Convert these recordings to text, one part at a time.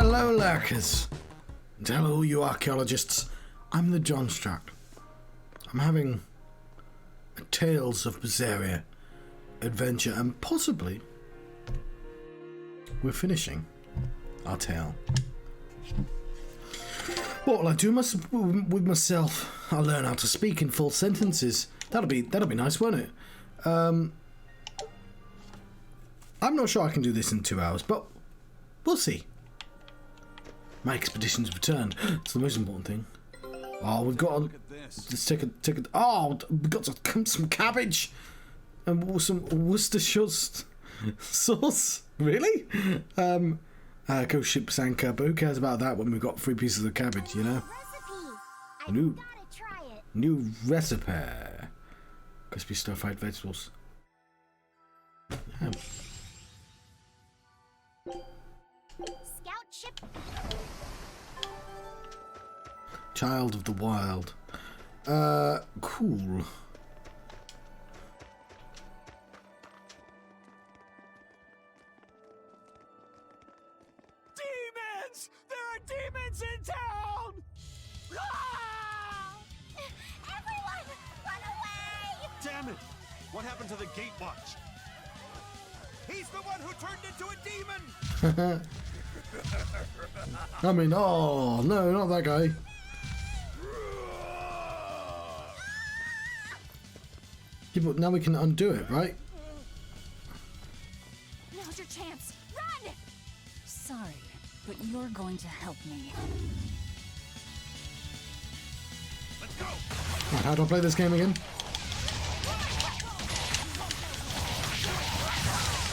Hello, lurkers. And hello, you archaeologists. I'm the John Struck. I'm having a Tales of Berseria adventure, and possibly we're finishing our tale. What will I do with myself? I'll learn how to speak in full sentences. That'll be nice, won't it? I'm not sure I can do this in 2 hours, but we'll see. My expedition's returned. It's the most important thing. Oh, we've got to... Let's take a... Oh, we've got some cabbage! And some Worcestershire sauce. Really? Go ship Sanka, but who cares about that when we've got 3 pieces of cabbage, you know? New recipe. Crispy stir-fried vegetables. Yeah. Scout ship. Child of the Wild. Cool. Demons! There are demons in town! Ah! Everyone, run away! Damn it! What happened to the gate watch? He's the one who turned into a demon! I mean, oh, no, not that guy. Yeah, but now we can undo it, right? Now's your chance. Run! Sorry, but you're going to help me. Let's go! Right, how do I play this game again?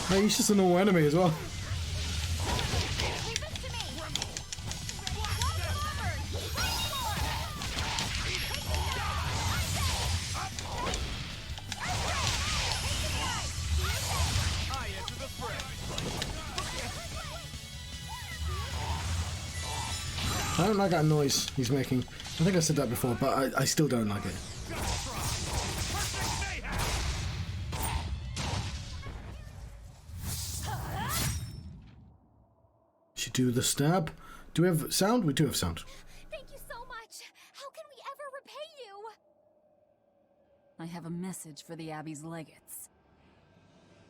Hey, he's just a normal enemy as well. Leave this to me. Walk forward. I enter the fray. I don't like that noise he's making. I think I said that before, but I still don't like it. Should do the stab. Do we have sound? We do have sound. Thank you so much. How can we ever repay you? I have a message for the Abbey's legates.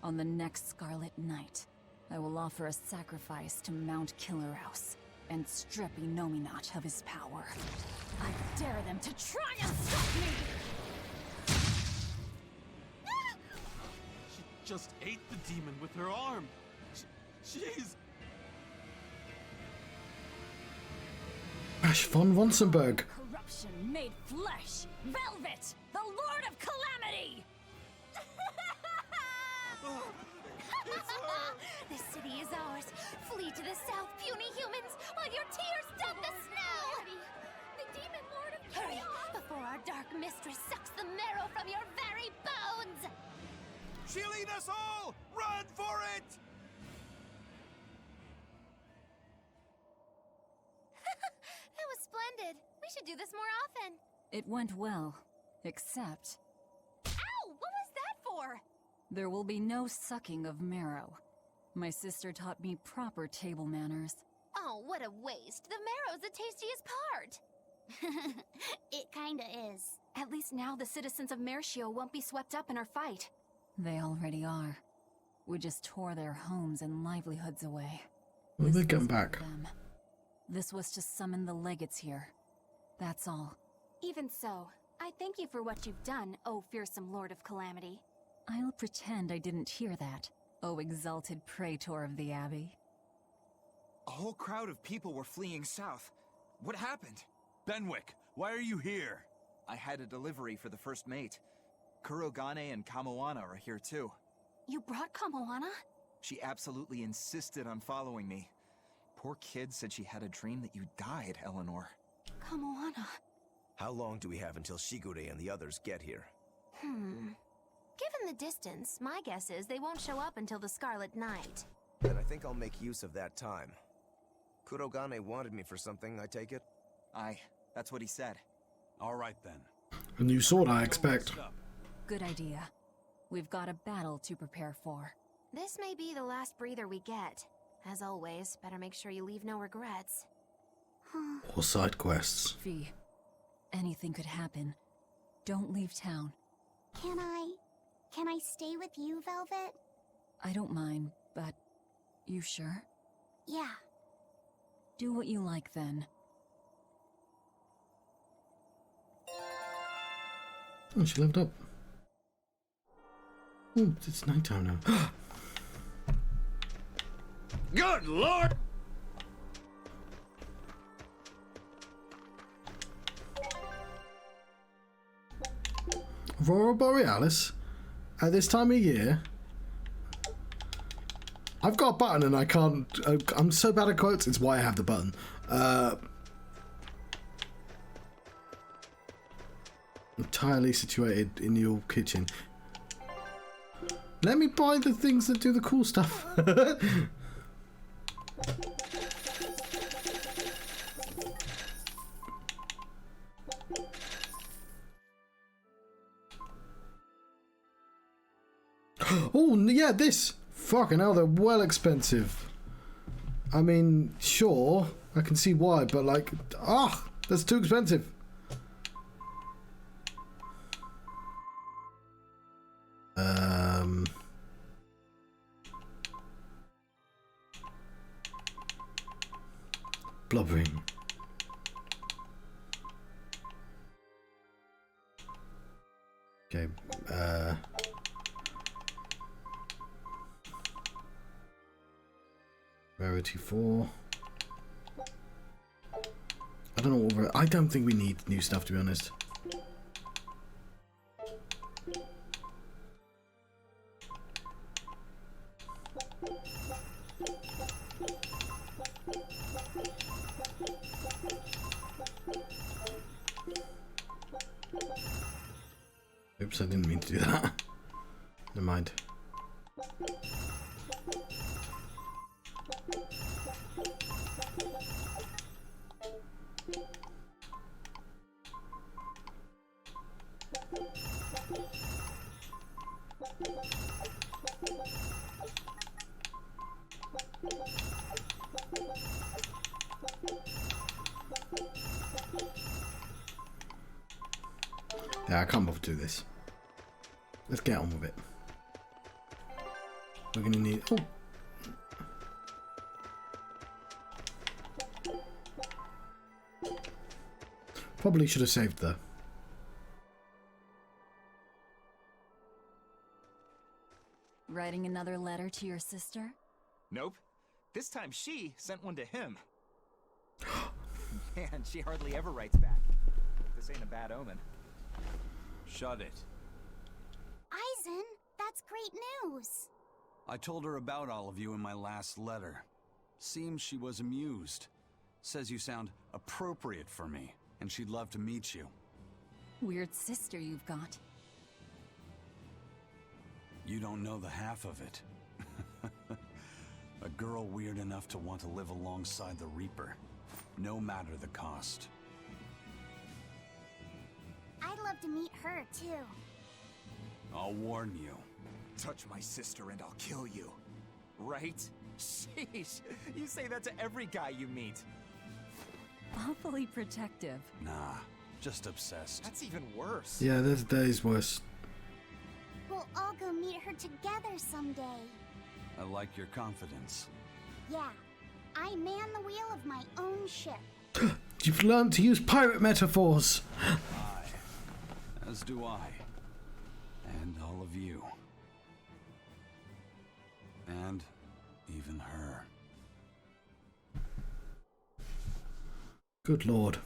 On the next Scarlet Night, I will offer a sacrifice to Mount Killerhouse and strip Enominat of his power. I dare them to try and stop me! She just ate the demon with her arm. She's... Ash von Ronsenberg. Corruption made flesh! Velvet! The Lord of Calamity! This city is ours. Flee to the south, puny humans, while your tears dug the snow! The demon lord of chaos! Hurry, before our dark mistress sucks the marrow from your very bones! She'll eat us all! Run for it! That was splendid. We should do this more often. It went well, except Ow! What was that for? there will be no sucking of marrow. My sister taught me proper table manners. Oh, what a waste. The marrow's the tastiest part. It kinda is. At least now the citizens of Melchior won't be swept up in our fight. They already are. We just tore their homes and livelihoods away. Will they This come was for back? them. This was to summon the legates here. That's all. Even so, I thank you for what you've done, O fearsome Lord of Calamity. I'll pretend I didn't hear that, O exalted praetor of the Abbey. A whole crowd of people were fleeing south. What happened? Benwick, why are you here? I had a delivery for the first mate. Kurogane and Kamoana are here too. You brought Kamoana? She absolutely insisted on following me. Poor kid said she had a dream that you died, Eleanor. Kamoana. How long do we have until Shigure and the others get here? Given the distance, my guess is they won't show up until the Scarlet Night. Then I think I'll make use of that time. Kurogane wanted me for something, I take it? Aye, that's what he said. All right then. A new sword, I expect. Good idea. We've got a battle to prepare for. This may be the last breather we get. As always, better make sure you leave no regrets. Or side quests. V, anything could happen. Don't leave town. Can I stay with you, Velvet? I don't mind, but you sure? Yeah. Do what you like then. Oh, she leveled up. Oh, it's nighttime now. Good lord! Aurora Borealis? At this time of year? I've got a button and I can't... I'm so bad at quotes, it's why I have the button. Entirely situated in your kitchen. Let me buy the things that do the cool stuff. Oh, yeah, this. Fucking hell, they're well expensive. I mean, sure, I can see why, but like, that's too expensive. Blubbering. Okay, Rarity 4. I don't know what I don't think we need new stuff, to be honest. Oops, I didn't mean to do that. Never mind. Yeah, I can't bother to do this. Let's get on with it. We're gonna need... Oh! Probably should have saved though. Writing another letter to your sister? Nope. This time she sent one to him. Man, she hardly ever writes back. This ain't a bad omen. Shut it. Eisen, that's great news. I told her about all of you in my last letter. Seems she was amused. Says you sound appropriate for me, and she'd love to meet you. Weird sister you've got. You don't know the half of it. A girl weird enough to want to live alongside the Reaper, no matter the cost. I'd love to meet her, too. I'll warn you. Touch my sister and I'll kill you. Right? Sheesh. You say that to every guy you meet. Awfully protective. Nah, just obsessed. That's even worse. Yeah, that is worse. We'll all go meet her together someday. I like your confidence. Yeah, I man the wheel of my own ship. You've learned to use pirate metaphors. As do I. And all of you. And even her. Good lord.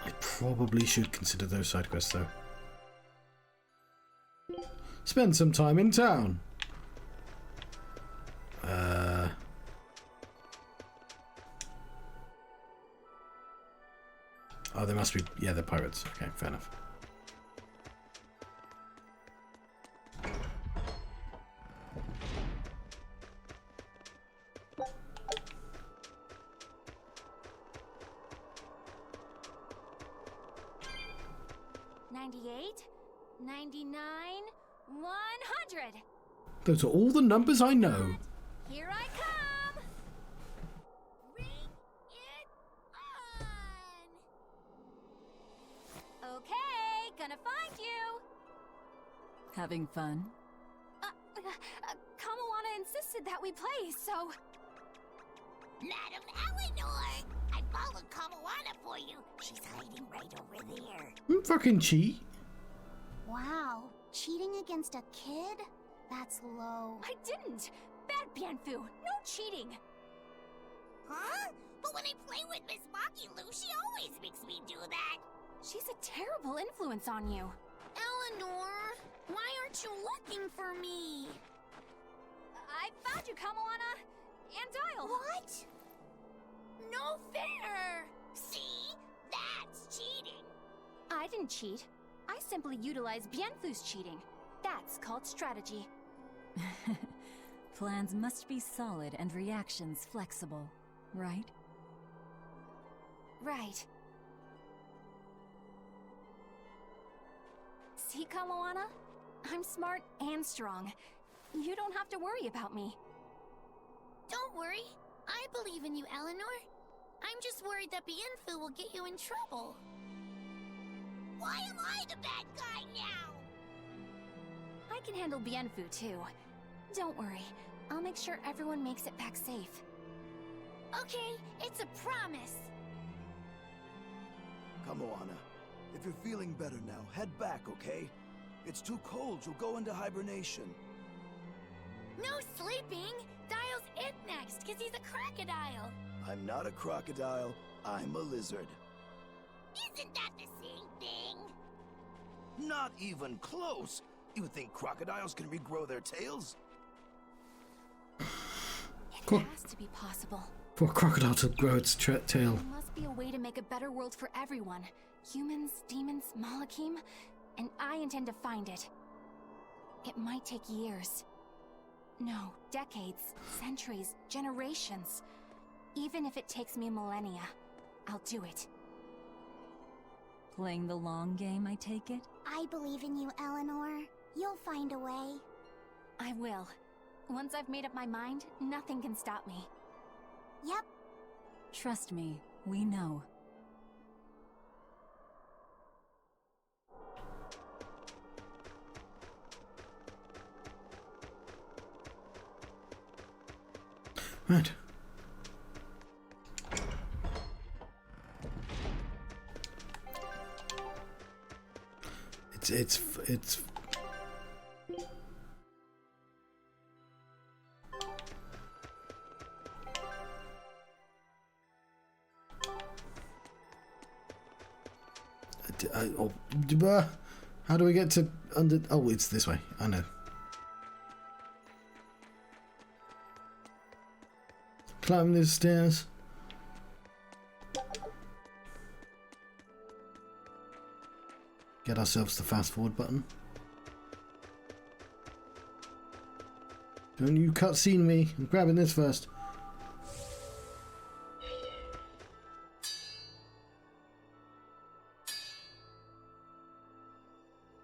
I probably should consider those side quests though. Spend some time in town. Oh, they must be... Yeah, they're pirates. Okay, fair enough. 98, 99, 100. Those are all the numbers I know. Here I come! Bring it on! Okay, gonna find you! Having fun? Kamawana insisted that we play, so... Madam Eleanor! I followed Kamawana for you. She's hiding right over there. Fucking cheat. Wow, cheating against a kid? That's low. I didn't! Bad Bienfu, no cheating! Huh? But when I play with Miss Makilu, she always makes me do that. She's a terrible influence on you. Eleanor, why aren't you looking for me? I found you, Kamawana! And Dial! What? No fair! See? That's cheating. I didn't cheat. I simply utilized Bienfu's cheating. That's called strategy. Plans must be solid and reactions flexible, right? Right. See, Kamawana? I'm smart and strong. You don't have to worry about me. Don't worry. I believe in you, Eleanor. I'm just worried that Bienfu will get you in trouble. Why am I the bad guy now? I can handle Bienfu, too. Don't worry. I'll make sure everyone makes it back safe. Okay, it's a promise. Kamawana, if you're feeling better now, head back, okay? It's too cold, you'll go into hibernation. No sleeping! Dial's it next, because he's a crocodile. I'm not a crocodile, I'm a lizard. Isn't that the same thing? Not even close! You think crocodiles can regrow their tails? It has to be possible. For a crocodile to grow its tail. There must be a way to make a better world for everyone. Humans, demons, Malakim, and I intend to find it. It might take years. No, decades, centuries, generations. Even if it takes me millennia, I'll do it. Playing the long game, I take it? I believe in you, Eleanor. You'll find a way. I will. Once I've made up my mind, nothing can stop me. Yep. Trust me, we know. Right. It's how do we get to under? Oh, it's this way. I know. Climbing these stairs. Get ourselves the fast forward button. Don't you cutscene me. I'm grabbing this first.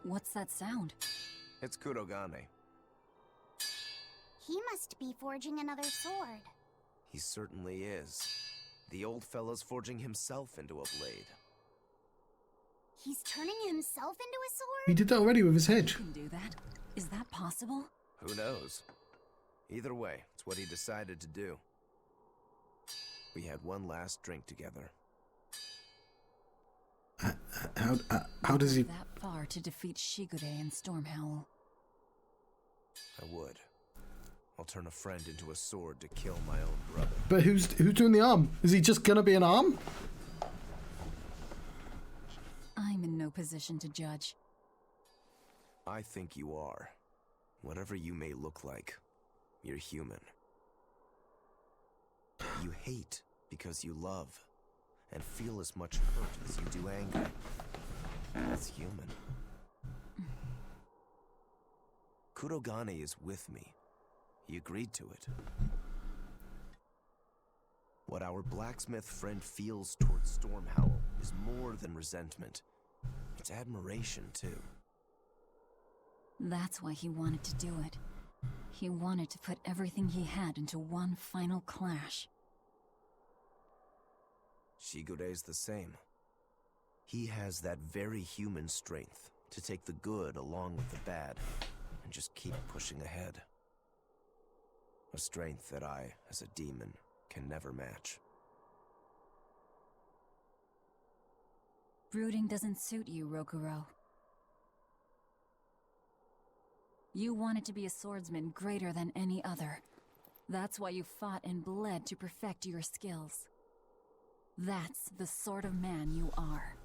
What's that sound? It's Kurogane. He must be forging another sword. He certainly is. The old fellow's forging himself into a blade. He's turning himself into a sword? He did that already with his head. You can do that. Is that possible? Who knows? Either way, it's what he decided to do. We had one last drink together. How does he... That far to defeat Shigure and Stormhowl. I would. I'll turn a friend into a sword to kill my own brother. But who's doing the arm? Is he just gonna be an arm? I'm in no position to judge. I think you are. Whatever you may look like, you're human. You hate because you love, and feel as much hurt as you do anger. That's human. Kurogane is with me. He agreed to it. What our blacksmith friend feels towards Stormhowl is more than resentment. It's admiration, too. That's why he wanted to do it. He wanted to put everything he had into one final clash. Shigure's the same. He has that very human strength to take the good along with the bad and just keep pushing ahead. A strength that I, as a demon, can never match. Brooding doesn't suit you, Rokuro. You wanted to be a swordsman greater than any other. That's why you fought and bled to perfect your skills. That's the sort of man you are.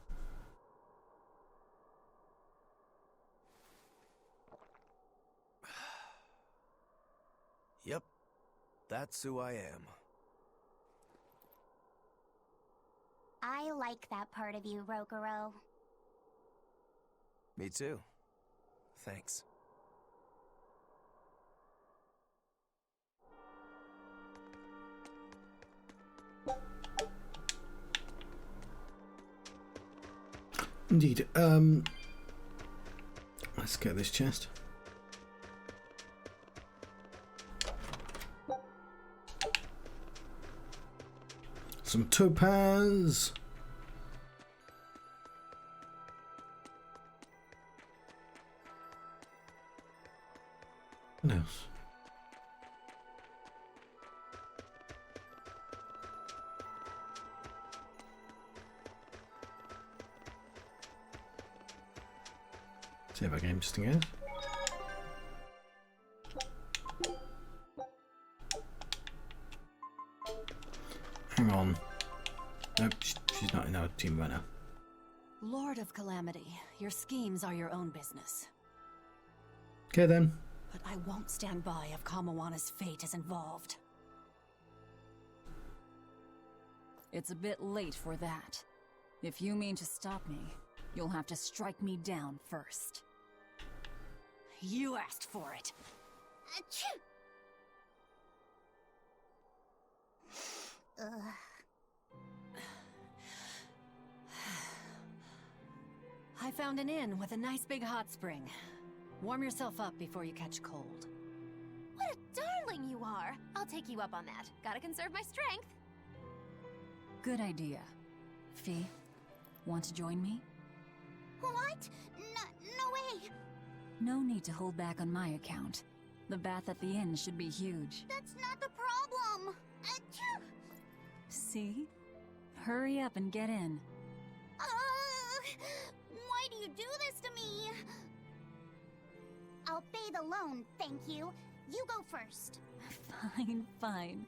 Yep, that's who I am. I like that part of you, Rokuro. Me too. Thanks. Indeed. Let's get this chest. Some topaz. What else? Save our game just in case. Hang on. Nope, she's not in our team right now. Lord of Calamity, your schemes are your own business. Okay then. But I won't stand by if Kamawana's fate is involved. It's a bit late for that. If you mean to stop me, you'll have to strike me down first. You asked for it. Achoo! Ugh. I found an inn with a nice big hot spring. Warm yourself up before you catch cold. What a darling you are! I'll take you up on that. Gotta conserve my strength. Good idea. Fee, want to join me? What? No way! No need to hold back on my account. The bath at the inn should be huge. That's not the problem! Achoo! See? Hurry up and get in. Why do you do this to me? I'll bathe alone, thank you. You go first. Fine, fine.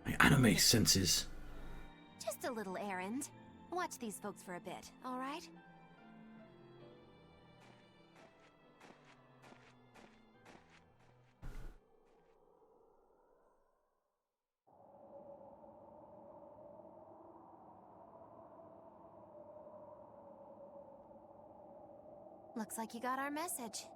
My anime senses. Just a little errand. Watch these folks for a bit, alright? Looks like you got our message.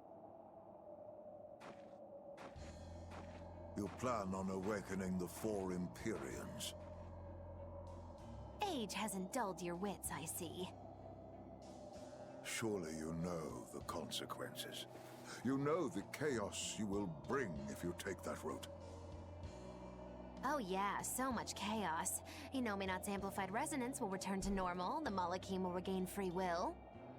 You plan on awakening the four Empyreans. Age hasn't dulled your wits, I see. Surely you know the consequences. You know the chaos you will bring if you take that route. Oh yeah, so much chaos. Inominat's amplified resonance will return to normal, the Malachim will regain free will.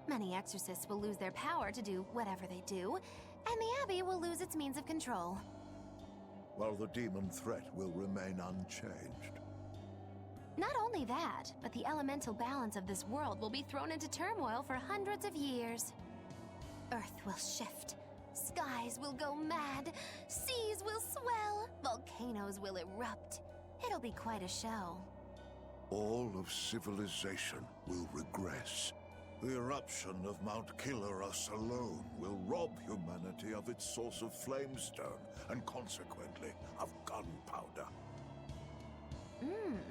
Many exorcists will lose their power to do whatever they do, and the Abbey will lose its means of control. While the demon threat will remain unchanged. Not only that, but the elemental balance of this world will be thrown into turmoil for hundreds of years. Earth will shift, skies will go mad, seas will swell, volcanoes will erupt. It'll be quite a show. All of civilization will regress. The eruption of Mount Killerus alone will rob humanity of its source of flamestone, and consequently, of gunpowder.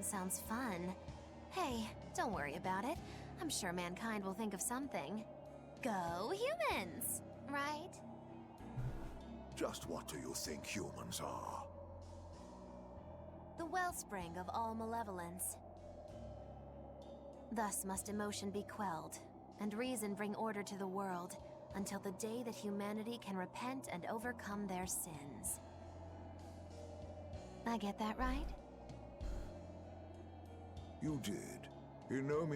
Sounds fun. Hey, don't worry about it. I'm sure mankind will think of something. Go humans, right? Just what do you think humans are? The wellspring of all malevolence. Thus must emotion be quelled, and reason bring order to the world, until the day that humanity can repent and overcome their sins. I get that right? You did.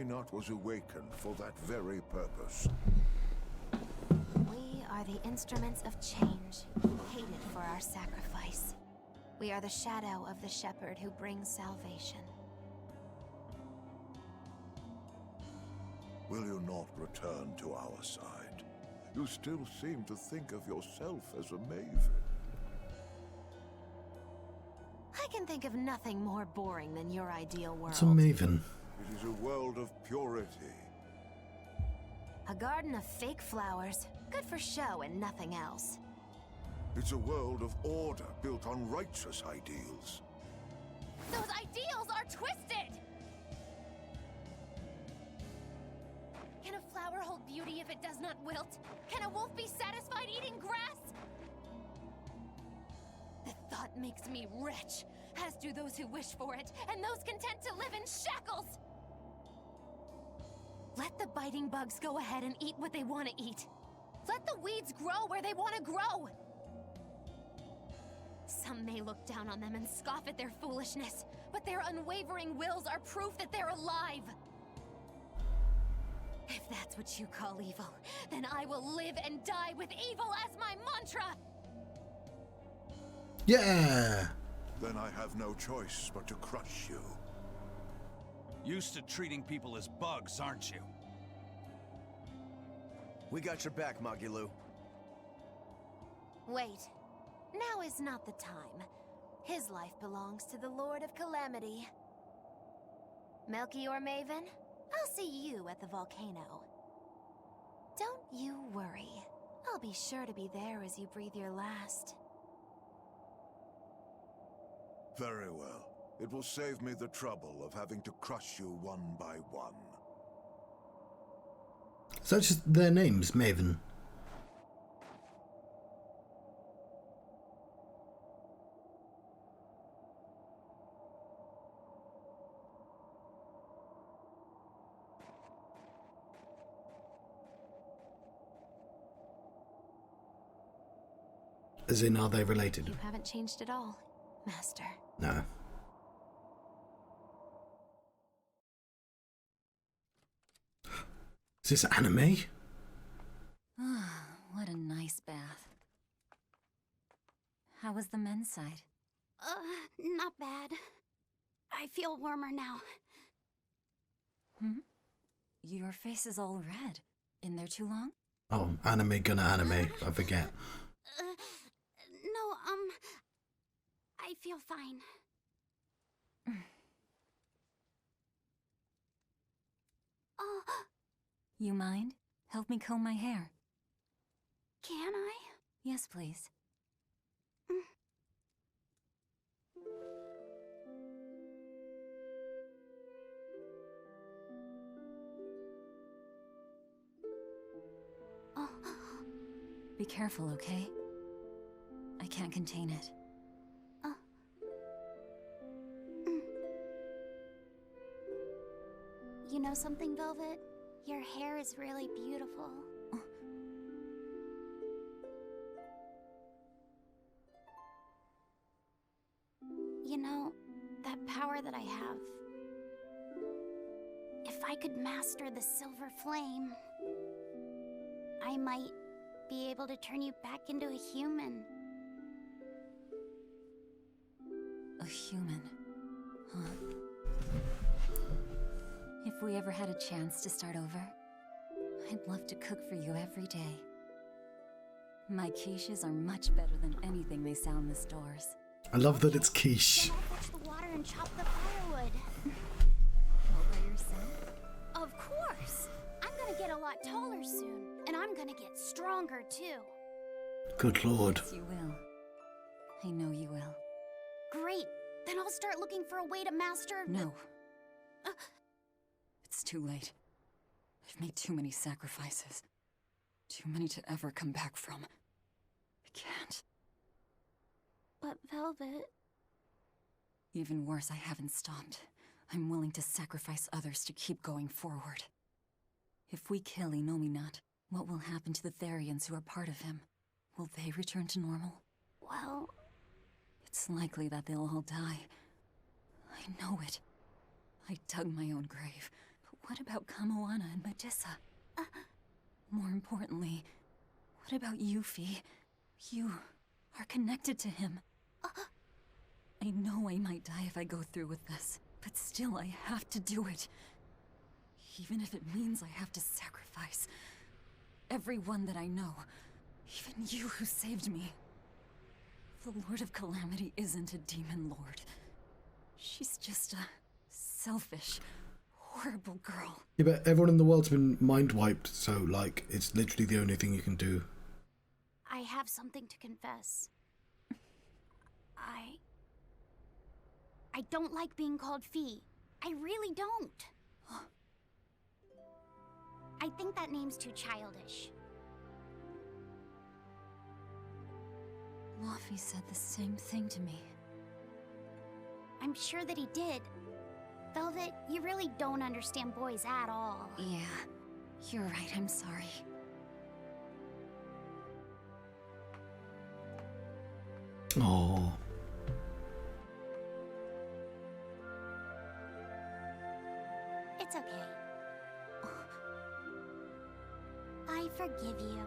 Not was awakened for that very purpose. We are the instruments of change, hated for our sacrifice. We are the shadow of the shepherd who brings salvation. Will you not return to our side? You still seem to think of yourself as a maven. I can think of nothing more boring than your ideal world. It's a maven. It is a world of purity. A garden of fake flowers, good for show and nothing else. It's a world of order built on righteous ideals. Those ideals are twisted! Can a flower hold beauty if it does not wilt? Can a wolf be satisfied eating grass? The thought makes me rich, as do those who wish for it, and those content to live in shackles! Let the biting bugs go ahead and eat what they want to eat. Let the weeds grow where they want to grow. Some may look down on them and scoff at their foolishness, but their unwavering wills are proof that they're alive. If that's what you call evil, then I will live and die with evil as my mantra! Yeah! Then I have no choice but to crush you. Used to treating people as bugs, aren't you? We got your back, Magilou. Wait. Now is not the time. His life belongs to the Lord of Calamity. Melchior Maven, I'll see you at the volcano. Don't you worry. I'll be sure to be there as you breathe your last. Very well. It will save me the trouble of having to crush you one by one. So that's just their names, Maven. As in, are they related? You haven't changed at all, Master. No. Is this anime? Ah, what a nice bath. How was the men's side? Not bad. I feel warmer now. Hmm? Your face is all red. In there too long? Oh, anime gonna anime. I forget. No, I feel fine. Oh, You mind? Help me comb my hair. can I? Yes, please. Oh, Be careful, okay? I can't contain it. You know something, Velvet? Your hair is really beautiful. You know, that power that I have. If I could master the silver flame, I might be able to turn you back into a human. A human. Huh? If we ever had a chance to start over, I'd love to cook for you every day. My quiches are much better than anything they sell in the stores. I love that it's quiche. Then I'll fetch the water and chop the firewood. All by yourself? Of course! I'm gonna get a lot taller soon, and I'm gonna get stronger too. Good lord. Yes, you will. I know you will. Great! Then I'll start looking for a way to master... No. It's too late. I've made too many sacrifices. Too many to ever come back from. I can't. But Velvet... Even worse, I haven't stopped. I'm willing to sacrifice others to keep going forward. If we kill Inominat, what will happen to the Therians who are part of him? Will they return to normal? Well... It's likely that they'll all die. I know it. I dug my own grave. But what about Kamoana and Medissa? More importantly, what about you, Fee? You are connected to him. I know I might die if I go through with this, but still I have to do it. Even if it means I have to sacrifice everyone that I know. Even you who saved me. The Lord of Calamity isn't a demon lord. She's just a selfish, horrible girl. Yeah, but everyone in the world's been mind wiped, so, like, it's literally the only thing you can do. I have something to confess. I don't like being called Fee. I really don't. I think that name's too childish. Laufey said the same thing to me. I'm sure that he did. Velvet, you really don't understand boys at all. Yeah, you're right, I'm sorry. Oh. It's okay. I forgive you.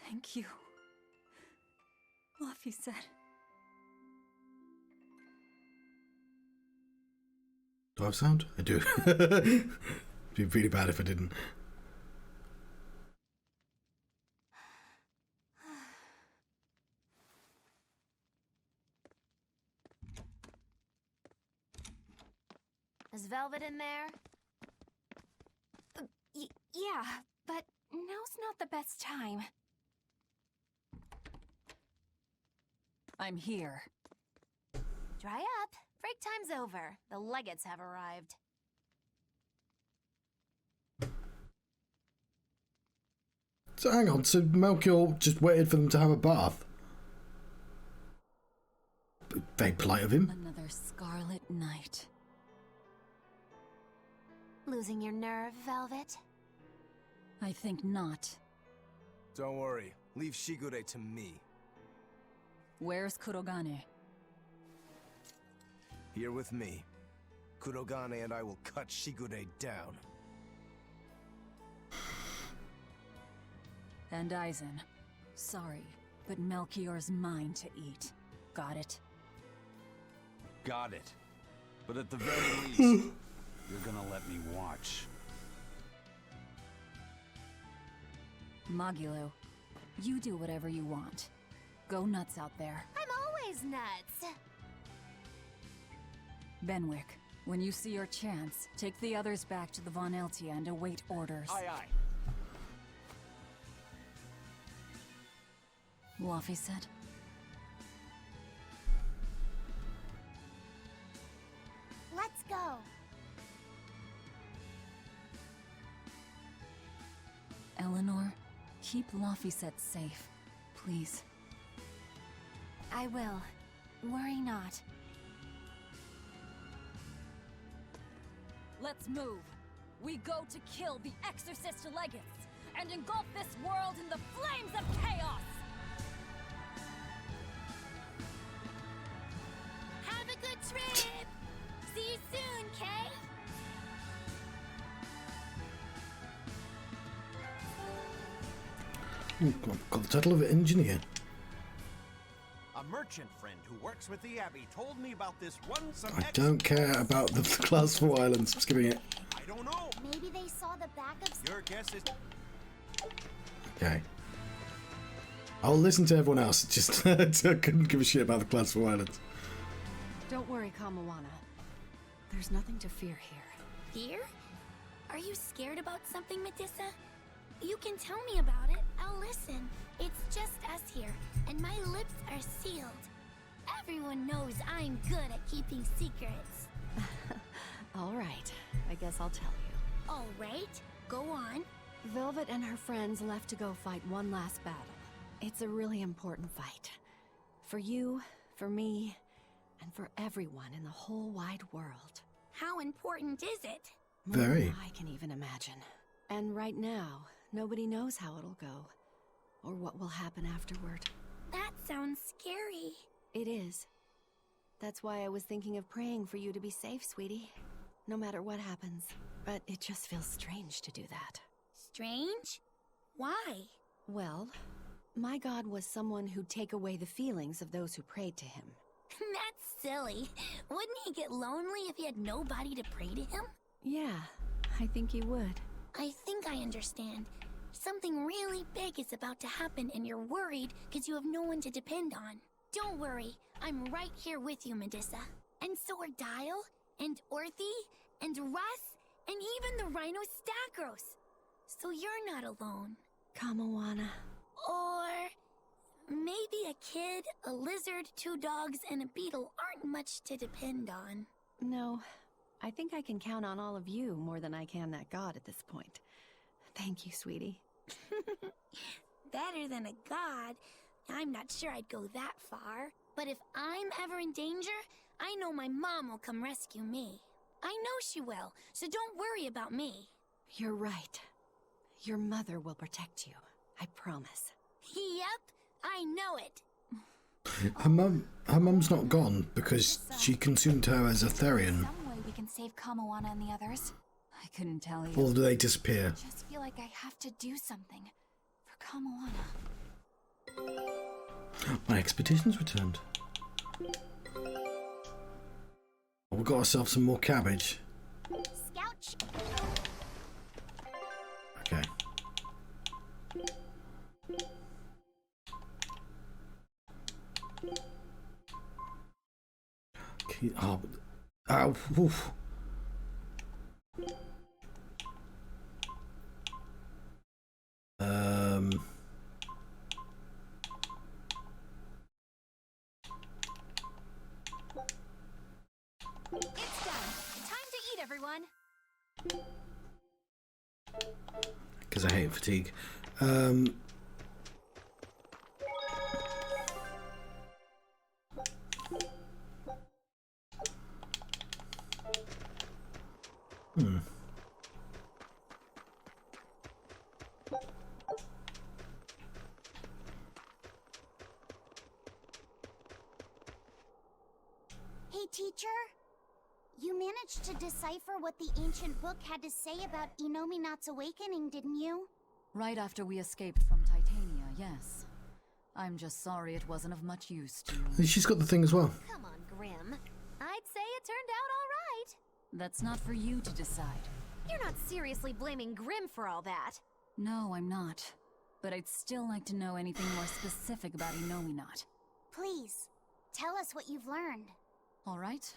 Thank you. Laufey said. Do I have sound? I do. It'd be really bad if I didn't. Is Velvet in there? Yeah, but now's not the best time. I'm here. Dry up. Break time's over. The legates have arrived. So hang on, so Melchior just waited for them to have a bath? Very polite of him. Another scarlet night. Losing your nerve, Velvet? I think not. Don't worry. Leave Shigure to me. Where's Kurogane? Here with me. Kurogane and I will cut Shigure down. And Aizen. Sorry, but Melchior's mine to eat. Got it? Got it. But at the very least, you're gonna let me watch. Magilo, you do whatever you want. Go nuts out there. I'm always nuts. Benwick, when you see your chance, take the others back to the Von Eltia and await orders. Aye, aye. Laufey said. Let's go. Eleanor, keep Laufey said safe, please. I will. Worry not. Let's move. We go to kill the Exorcist Legates and engulf this world in the flames of chaos! Have a good trip. See you soon, Kay. Ooh, got the title of engineer. A merchant friend who works with the Abbey told me about this I don't care about the Class 4 islands. I'm skipping it. I don't know. Maybe they saw the back of... Your guess is... Okay. I'll listen to everyone else. Just I couldn't give a shit about the Class 4 islands. Don't worry, Kamoana. There's nothing to fear here. Here? Are you scared about something, Medissa? You can tell me about it. I'll listen. It's just us here, and my lips are sealed. Everyone knows I'm good at keeping secrets. All right, I guess I'll tell you. All right, go on. Velvet and her friends left to go fight one last battle. It's a really important fight. For you, for me, and for everyone in the whole wide world. How important is it? More Very. than I can even imagine. And right now, nobody knows how it'll go, or what will happen afterward. That sounds scary. It is. That's why I was thinking of praying for you to be safe, sweetie. No matter what happens. But it just feels strange to do that. Strange? Why? Well, my god was someone who'd take away the feelings of those who prayed to him. That's silly. Wouldn't he get lonely if he had nobody to pray to him? Yeah, I think he would. I think I understand. Something really big is about to happen and you're worried because you have no one to depend on. Don't worry, I'm right here with you, Medusa. And so are Dial, and Orthy, and Russ, and even the Rhino Stagros. So you're not alone. Kamawana. Or maybe a kid, a lizard, 2 dogs, and a beetle aren't much to depend on. No, I think I can count on all of you more than I can that god at this point. Thank you, sweetie. Better than a god. I'm not sure I'd go that far. But if I'm ever in danger, I know my mom will come rescue me. I know she will, so don't worry about me. You're right. Your mother will protect you. I promise. Yep, I know it. Her mum's not gone because she consumed her as a Therian. Some way we can save Kamawana and the others. I couldn't tell you. Or do they disappear? I just feel like I have to do something for Kamawana. My expedition's returned. We got ourselves some more cabbage. Scout. Okay. Oh, ow, oof. It's done. Time to eat, everyone. Because I hate fatigue. Hey, teacher. You managed to decipher what the ancient book had to say about Inominat's awakening, didn't you? Right after we escaped from Titania, yes. I'm just sorry it wasn't of much use to you. She's got the thing as well. Come on, Grim. I'd say it turned out all right. That's not for you to decide. You're not seriously blaming Grim for all that. No, I'm not. But I'd still like to know anything more specific about Inominat. Please, tell us what you've learned. All right?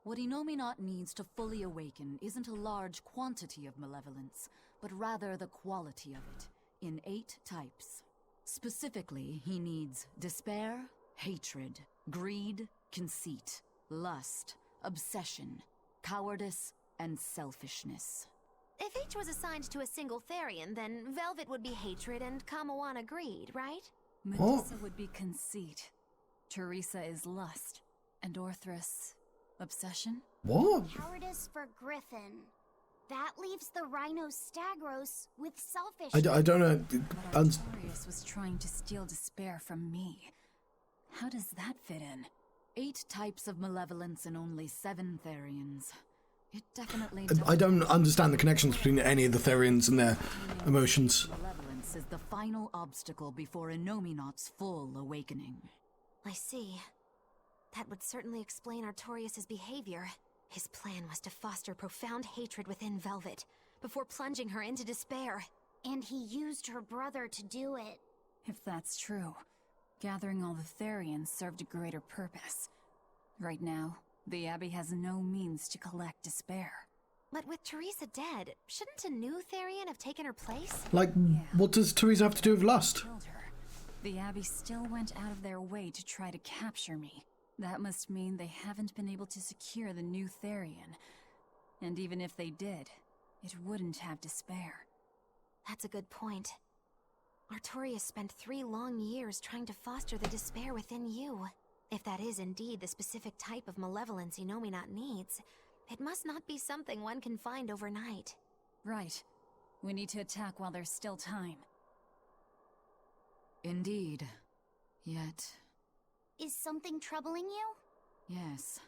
What Inominat needs to fully awaken isn't a large quantity of malevolence, but rather the quality of it, in 8 types. Specifically, he needs despair, hatred, greed, conceit, lust, obsession, cowardice, and selfishness. If each was assigned to a single Therian, then Velvet would be hatred and Kamawana greed, right? Medusa would be conceit. Teresa is lust. And Artorius, obsession? What? Cowardice for Griffin. That leaves the Rhino Stagros with selfishness. I don't know. But Artorius was trying to steal despair from me. How does that fit in? 8 types of malevolence and only 7 Therians. It definitely I don't understand the connections between any of the Therians and their emotions. Malevolence is the final obstacle before Inominat's full awakening. I see. That would certainly explain Artorius' behavior. His plan was to foster profound hatred within Velvet, before plunging her into despair. And he used her brother to do it. If that's true, gathering all the Therians served a greater purpose. Right now, the Abbey has no means to collect despair. But with Teresa dead, shouldn't a new Therian have taken her place? Like, what does Teresa have to do with lust? Killed her. The Abbey still went out of their way to try to capture me. That must mean they haven't been able to secure the new Therian. And even if they did, it wouldn't have despair. That's a good point. Artorius spent 3 long years trying to foster the despair within you. If that is indeed the specific type of malevolence Inominat needs, it must not be something one can find overnight. Right. We need to attack while there's still time. Indeed. Yet... Is something troubling you? yes.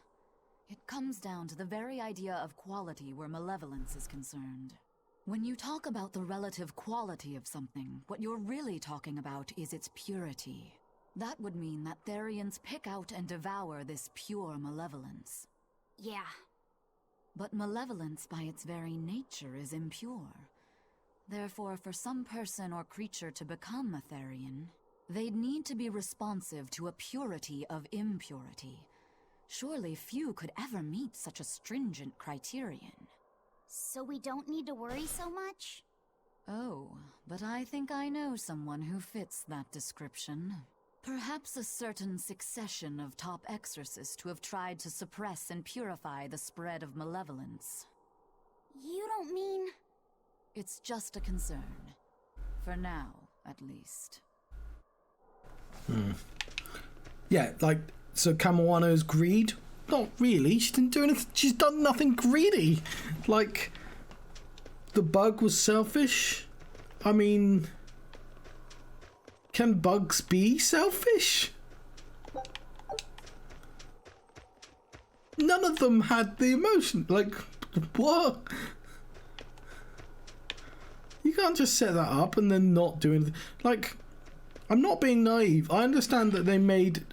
It comes down to the very idea of quality where malevolence is concerned. When you talk about the relative quality of something, what you're really talking about is its purity. That would mean that Therians pick out and devour this pure malevolence. Yeah. But malevolence by its very nature is impure. Therefore, for some person or creature to become a Therian, they'd need to be responsive to a purity of impurity. Surely few could ever meet such a stringent criterion. So we don't need to worry so much? Oh, but I think I know someone who fits that description. Perhaps a certain succession of top exorcists who have tried to suppress and purify the spread of malevolence. You don't mean... It's just a concern. For now, at least. Yeah, like, so Kamawano's greed? Not really. She didn't do anything. She's done nothing greedy. Like, the bug was selfish. I mean, can bugs be selfish? None of them had the emotion. Like, what? You can't just set that up and then not do anything. Like, I'm not being naive. I understand that they made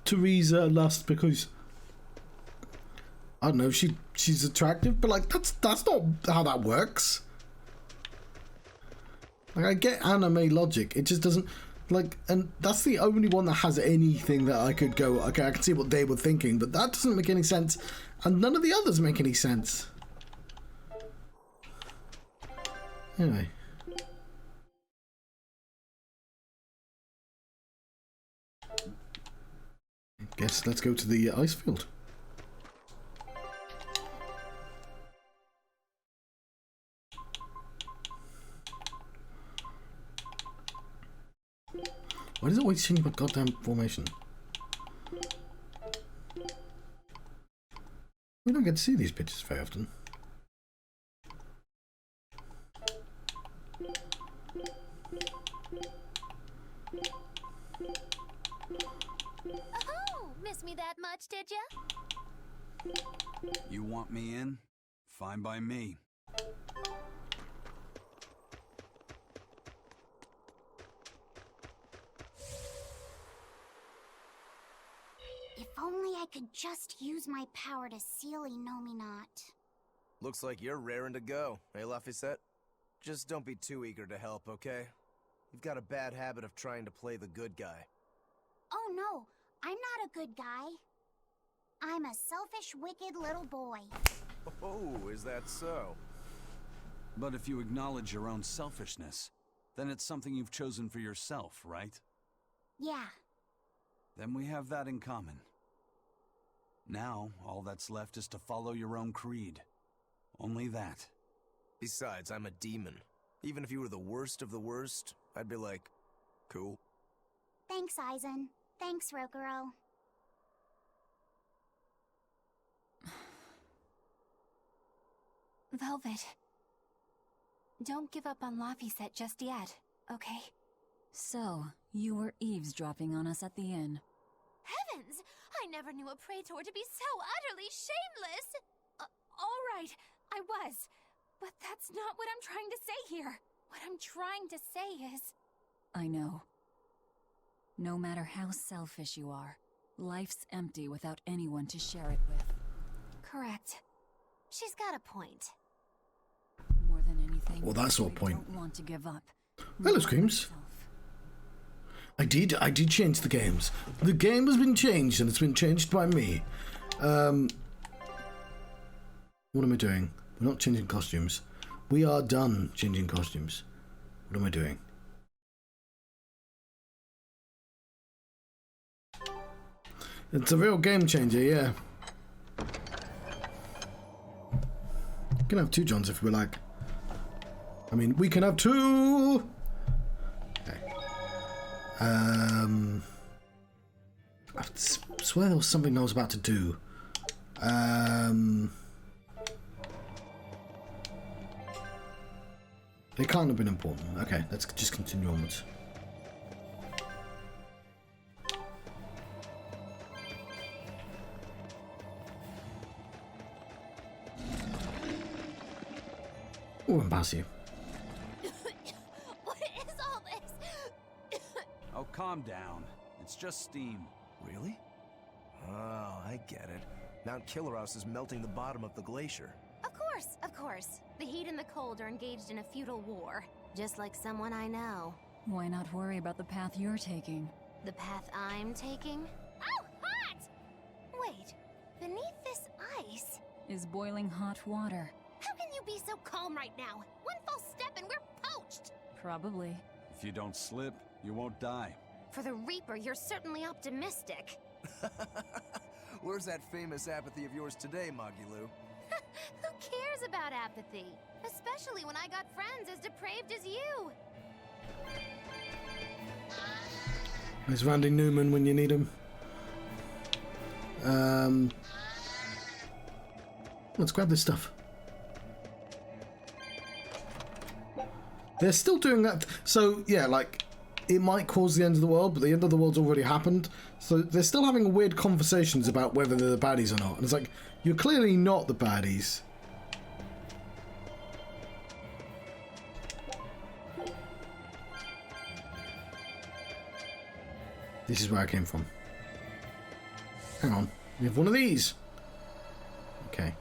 Teresa lust because, I don't know, she's attractive, but like that's not how that works. Like, I get anime logic, it just doesn't, like, and that's the only one that has anything that I could go, okay, I can see what they were thinking, but that doesn't make any sense, and none of the others make any sense. Anyway. Guess let's go to the ice field. Why does it always change my goddamn formation? We don't get to see these pictures very often. Oh, miss me that much, did ya? You want me in? Fine by me. If only I could just use my power to seal Inominat. Looks like you're raring to go, eh, Laphicet? Just don't be too eager to help, okay? You've got a bad habit of trying to play the good guy. Oh no, I'm not a good guy. I'm a selfish, wicked little boy. Oh, is that so? But if you acknowledge your own selfishness, then it's something you've chosen for yourself, right? Yeah. Then we have that in common. Now, all that's left is to follow your own creed. Only that. Besides, I'm a demon. Even if you were the worst of the worst, I'd be like, cool. Thanks, Aizen. Thanks, Rokuro. Velvet. Don't give up on Laphicet just yet, okay? So, you were eavesdropping on us at the inn. Heavens! I never knew a praetor to be so utterly shameless! All right, I was. But that's not what I'm trying to say here. What I'm trying to say is... I know. No matter how selfish you are, life's empty without anyone to share it with. Correct. She's got a point. More than anything, Well, that's all I point. don't want to give up. Hello, Screams. I did change the games. The game has been changed, and it's been changed by me. What am I doing? We're not changing costumes. We are done changing costumes. What am I doing? It's a real game changer, yeah. You can have 2 Johns if we like. I mean, we can have 2! Okay. I swear there was something I was about to do. It can't have been important. Okay, let's just continue onwards. Oh, I'm past you. What is all this? Oh, calm down. It's just steam. Really? Oh, I get it. Mount Killerhouse is melting the bottom of the glacier. Of course. The heat and the cold are engaged in a feudal war. Just like someone I know. Why not worry about the path you're taking? The path I'm taking? Oh, hot! Wait, beneath this ice? Is boiling hot water. How can you be so calm right now? One false step and we're poached! Probably. If you don't slip, you won't die. For the Reaper, you're certainly optimistic. Where's that famous apathy of yours today, Magilou? Who cares about apathy? Especially when I got friends as depraved as you. There's Randy Newman when you need him. Let's grab this stuff. They're still doing that. So, yeah, like, it might cause the end of the world, but the end of the world's already happened. So they're still having weird conversations about whether they're the baddies or not. And it's like, you're clearly not the baddies. This is where I came from. Hang on. We have one of these. Okay.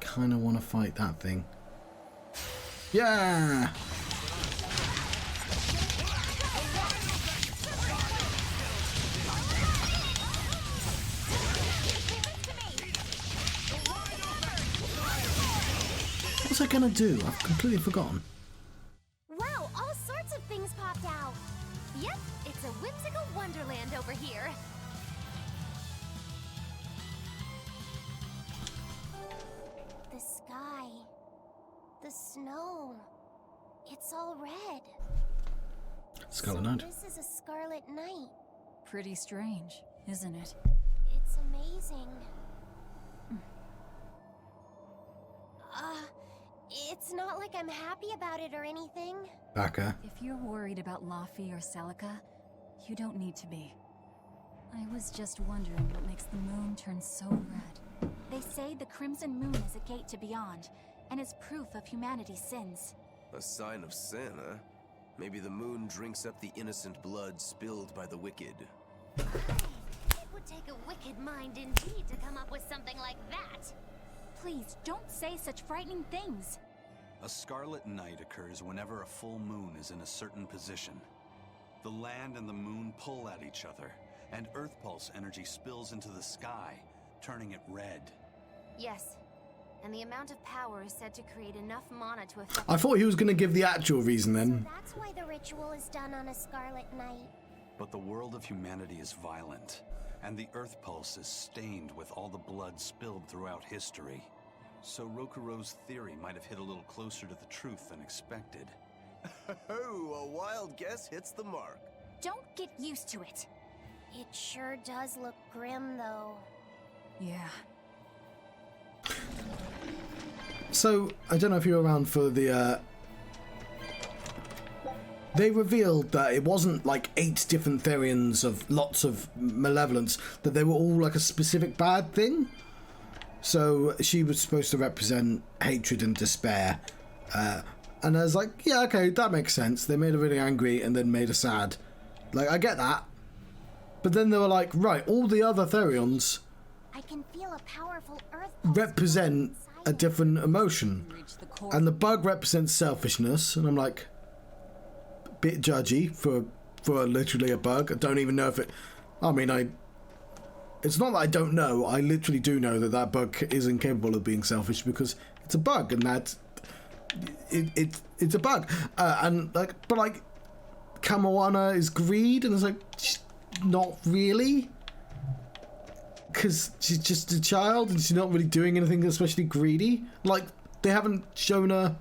Kind of want to fight that thing. Yeah! What's I gonna do? I've completely forgotten. Wow, all sorts of things popped out. Yep, it's a whimsical wonderland over here. The sky. The snow. It's all red. Scarlet Night. This is a scarlet night. Pretty strange, isn't it? It's amazing. It's not like I'm happy about it or anything. Baka. If you're worried about Laffy or Celica, you don't need to be. I was just wondering what makes the moon turn so red. They say the Crimson Moon is a gate to beyond, and is proof of humanity's sins. A sign of sin, huh? Maybe the moon drinks up the innocent blood spilled by the wicked. It would take a wicked mind indeed to come up with something like that. Please, don't say such frightening things. A scarlet night occurs whenever a full moon is in a certain position. The land and the moon pull at each other, and Earth Pulse energy spills into the sky, turning it red. Yes, and the amount of power is said to create enough mana to affect... I thought he was going to give the actual reason then. So that's why the ritual is done on a scarlet night. But the world of humanity is violent, and the Earth Pulse is stained with all the blood spilled throughout history. So Rokuro's theory might have hit a little closer to the truth than expected. Oh, a wild guess hits the mark. Don't get used to it. It sure does look grim, though. Yeah. So, I don't know if you're around for the, they revealed that it wasn't like 8 different Therians of lots of malevolence, that they were all like a specific bad thing. So she was supposed to represent hatred and despair. And I was like, yeah, okay, that makes sense. They made her really angry and then made her sad. Like, I get that. But then they were like, right, all the other Therions I can feel a powerful earth represent a different emotion. And the bug represents selfishness. And I'm like, bit judgy for literally a bug. I don't even know if it... I mean, it's not that I don't know. I literally do know that that bug is incapable of being selfish because it's a bug, and that's it's a bug. And like, but like, Kamoana is greed, and it's like, not really. Because she's just a child and she's not really doing anything especially greedy. Like, they haven't shown her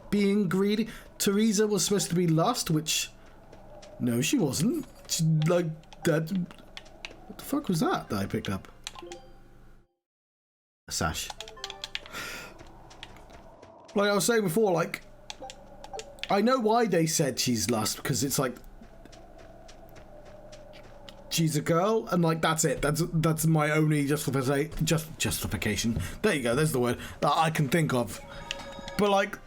being greedy. Teresa was supposed to be lust, which... No, she wasn't. She, like, that... What the fuck was that I picked up? A sash. Like I was saying before, like... I know why they said she's lust, because it's like... She's a girl, and like that's it. That's my only justification. There you go. There's the word that I can think of. But like,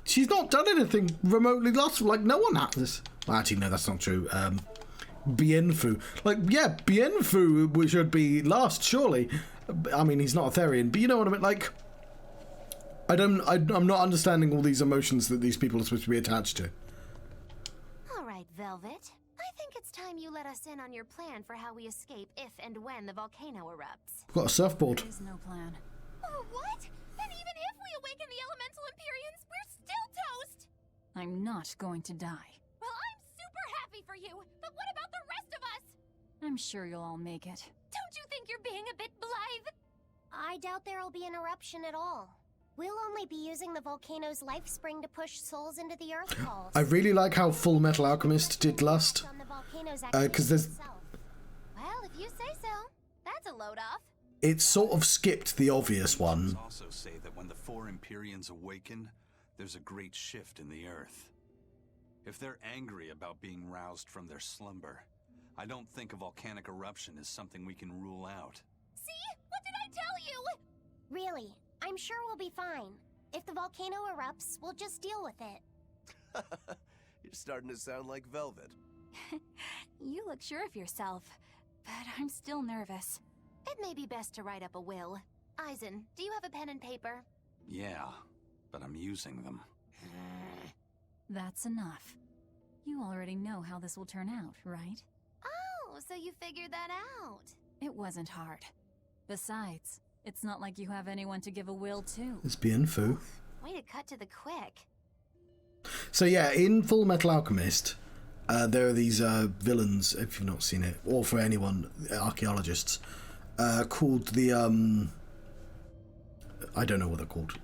she's not done anything remotely lost. Like no one has. Well, actually, no, that's not true. Bienfu. Like, yeah, Bienfu should be last, surely. I mean, he's not a Therian, but you know what I mean. Like, I'm not understanding all these emotions that these people are supposed to be attached to. All right, Velvet. I think it's time you let us in on your plan for how we escape if and when the volcano erupts. Got a surfboard. There is no plan. Oh, what? Then even if we awaken the elemental Empyreans, we're still toast! I'm not going to die. Well, I'm super happy for you, but what about the rest of us? I'm sure you'll all make it. Don't you think you're being a bit blithe? I doubt there'll be an eruption at all. We'll only be using the volcano's life spring to push souls into the earth halls. I really like how Full Metal Alchemist did Lust. Because there's... Well, if you say so. That's a load off. It sort of skipped the obvious one. Also say that when the four Empyreans awaken, there's a great shift in the earth. If they're angry about being roused from their slumber, I don't think a volcanic eruption is something we can rule out. See? What did I tell you? Really, I'm sure we'll be fine. If the volcano erupts, we'll just deal with it. You're starting to sound like Velvet. You look sure of yourself, but I'm still nervous. It may be best to write up a will. Eisen, do you have a pen and paper? Yeah, but I'm using them. That's enough. You already know how this will turn out, right? Oh, so you figured that out. It wasn't hard. Besides, it's not like you have anyone to give a will to. It's Bienfu. Way to cut to the quick. So yeah, in Full Metal Alchemist, there are these villains, if you've not seen it, or for anyone, archaeologists, called the, I don't know what they're called.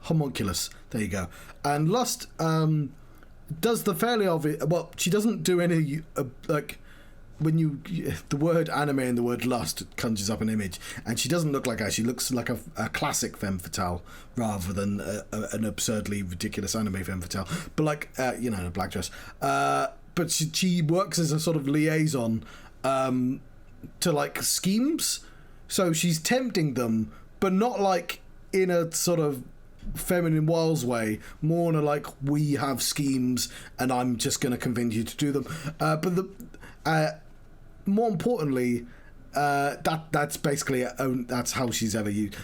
Homunculus. There you go. And Lust does the fairly obvious... Well, she doesn't do any... like, when you... The word anime and the word lust conjures up an image. And she doesn't look like her. She looks like a classic femme fatale rather than an absurdly ridiculous anime femme fatale. But like, you know, in a black dress. But she works as a sort of liaison to, like, schemes. So she's tempting them, but not, like, in a sort of feminine wiles way, more in a like, we have schemes and I'm just going to convince you to do them. But the more importantly, that's basically that's how she's ever used.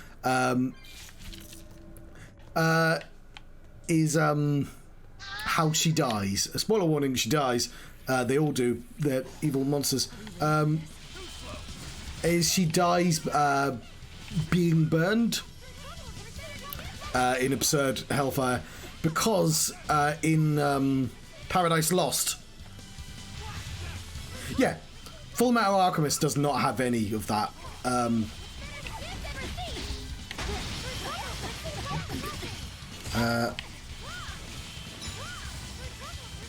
Is how she dies. A spoiler warning: she dies. They all do. They're evil monsters. Is she dies being burned in absurd hellfire, because in Paradise Lost, yeah, Full Metal Alchemist does not have any of that.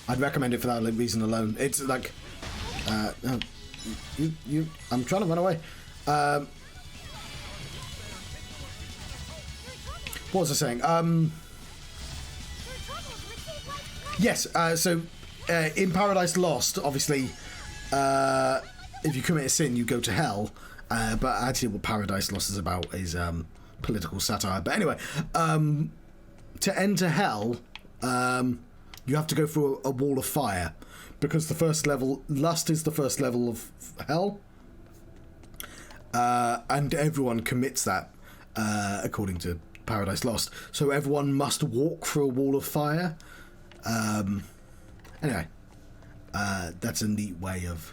I'd recommend it for that reason alone. It's like, no, I'm trying to run away. What was I saying? Yes, so in Paradise Lost, obviously, if you commit a sin, you go to hell. But actually what Paradise Lost is about is political satire. But anyway, to enter hell, you have to go through a wall of fire. Because the first level, lust is the first level of hell. And everyone commits that, according to Paradise Lost. So everyone must walk through a wall of fire. Anyway, that's a neat way of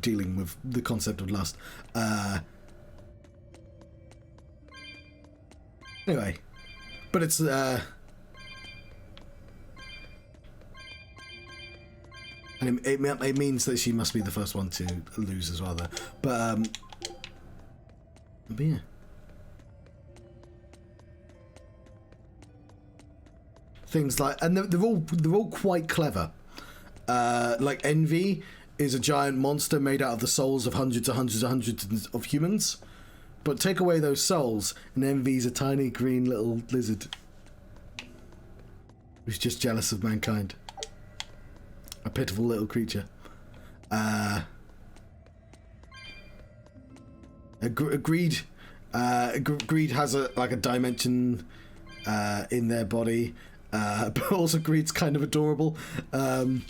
dealing with the concept of lust. Anyway, but it's And it means that she must be the first one to lose as well, though. But yeah. Things like, and they're all quite clever. Like Envy is a giant monster made out of the souls of hundreds of humans. But take away those souls, and Envy's a tiny green little lizard who's just jealous of mankind. A pitiful little creature. Greed. Greed has a dimension in their body, but also Greed's kind of adorable. Because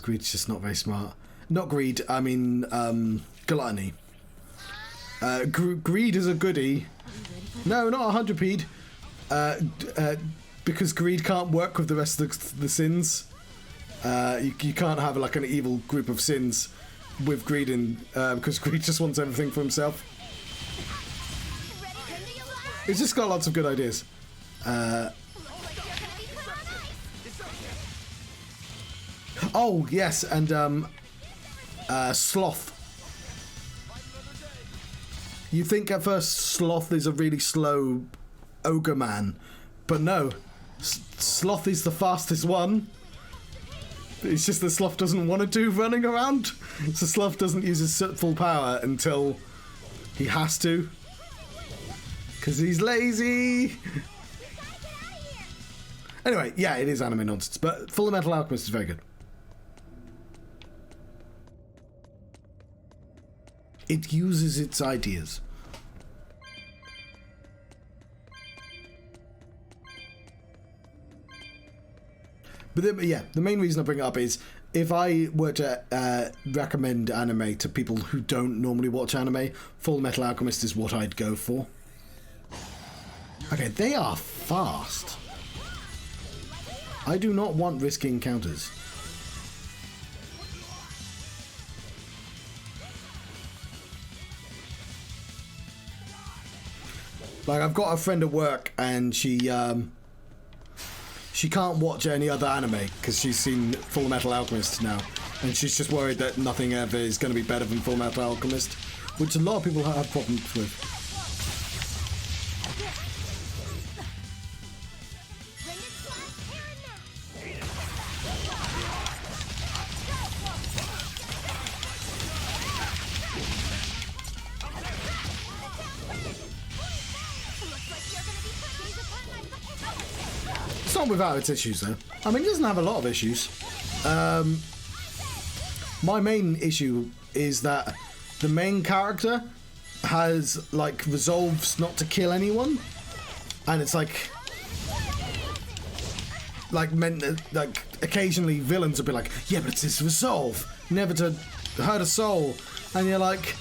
Greed's just not very smart. Not Greed, I mean Gluttony. Greed is a goodie. No, not 100p. Because Greed can't work with the rest of the sins. You can't have like an evil group of sins with Greed in, because Greed just wants everything for himself. He's just got lots of good ideas. Oh yes, and Sloth. You think at first Sloth is a really slow ogre man, but no, Sloth is the fastest one. It's just that Sloth doesn't want to do running around, so Sloth doesn't use his full power until he has to, because he's lazy. Anyway, yeah, it is anime nonsense, but Full Metal Alchemist is very good. It uses its ideas. But the main reason I bring it up is if I were to recommend anime to people who don't normally watch anime, Full Metal Alchemist is what I'd go for. Okay, they are fast. I do not want risky encounters. Like, I've got a friend at work and she can't watch any other anime because she's seen Full Metal Alchemist now, and she's just worried that nothing ever is going to be better than Full Metal Alchemist, which a lot of people have problems with. Not without its issues though. I mean, it doesn't have a lot of issues. My main issue is that the main character has like resolves not to kill anyone, and it's like occasionally villains will be like, yeah, but it's his resolve never to hurt a soul, and you're like,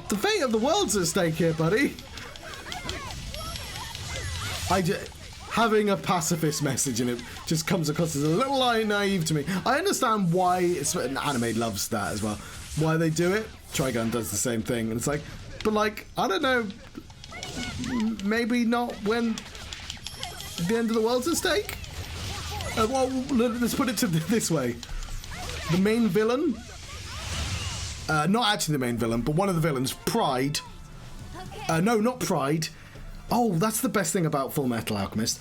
the fate of the world's at stake here, buddy. Having a pacifist message in it just comes across as a little naive to me. I understand why an anime loves that as well. Why they do it. Trigun does the same thing. And it's like, but like, I don't know. Maybe not when the end of the world's at stake? Well, let's put it this way. The main villain, not actually the main villain, but one of the villains, Pride. No, not Pride. Oh, that's the best thing about Full Metal Alchemist.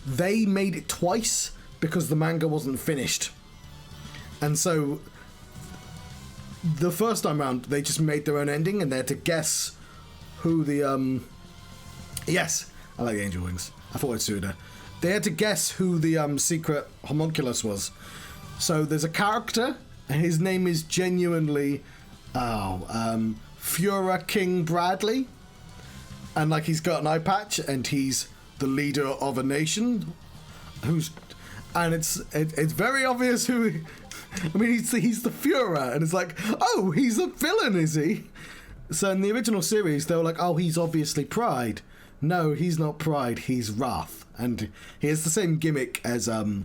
They made it twice because the manga wasn't finished. And so the first time round, they just made their own ending and they had to guess who the... Yes, I like the angel wings. I thought I'd suit her. They had to guess who the secret homunculus was. So there's a character, and his name is genuinely... Führer King Bradley. And like he's got an eye patch, and he's the leader of a nation. It's very obvious who. I mean, he's the Führer, and it's like, oh, he's a villain, is he? So in the original series, they were like, oh, he's obviously Pride. No, he's not Pride. He's Wrath, and he has the same gimmick as the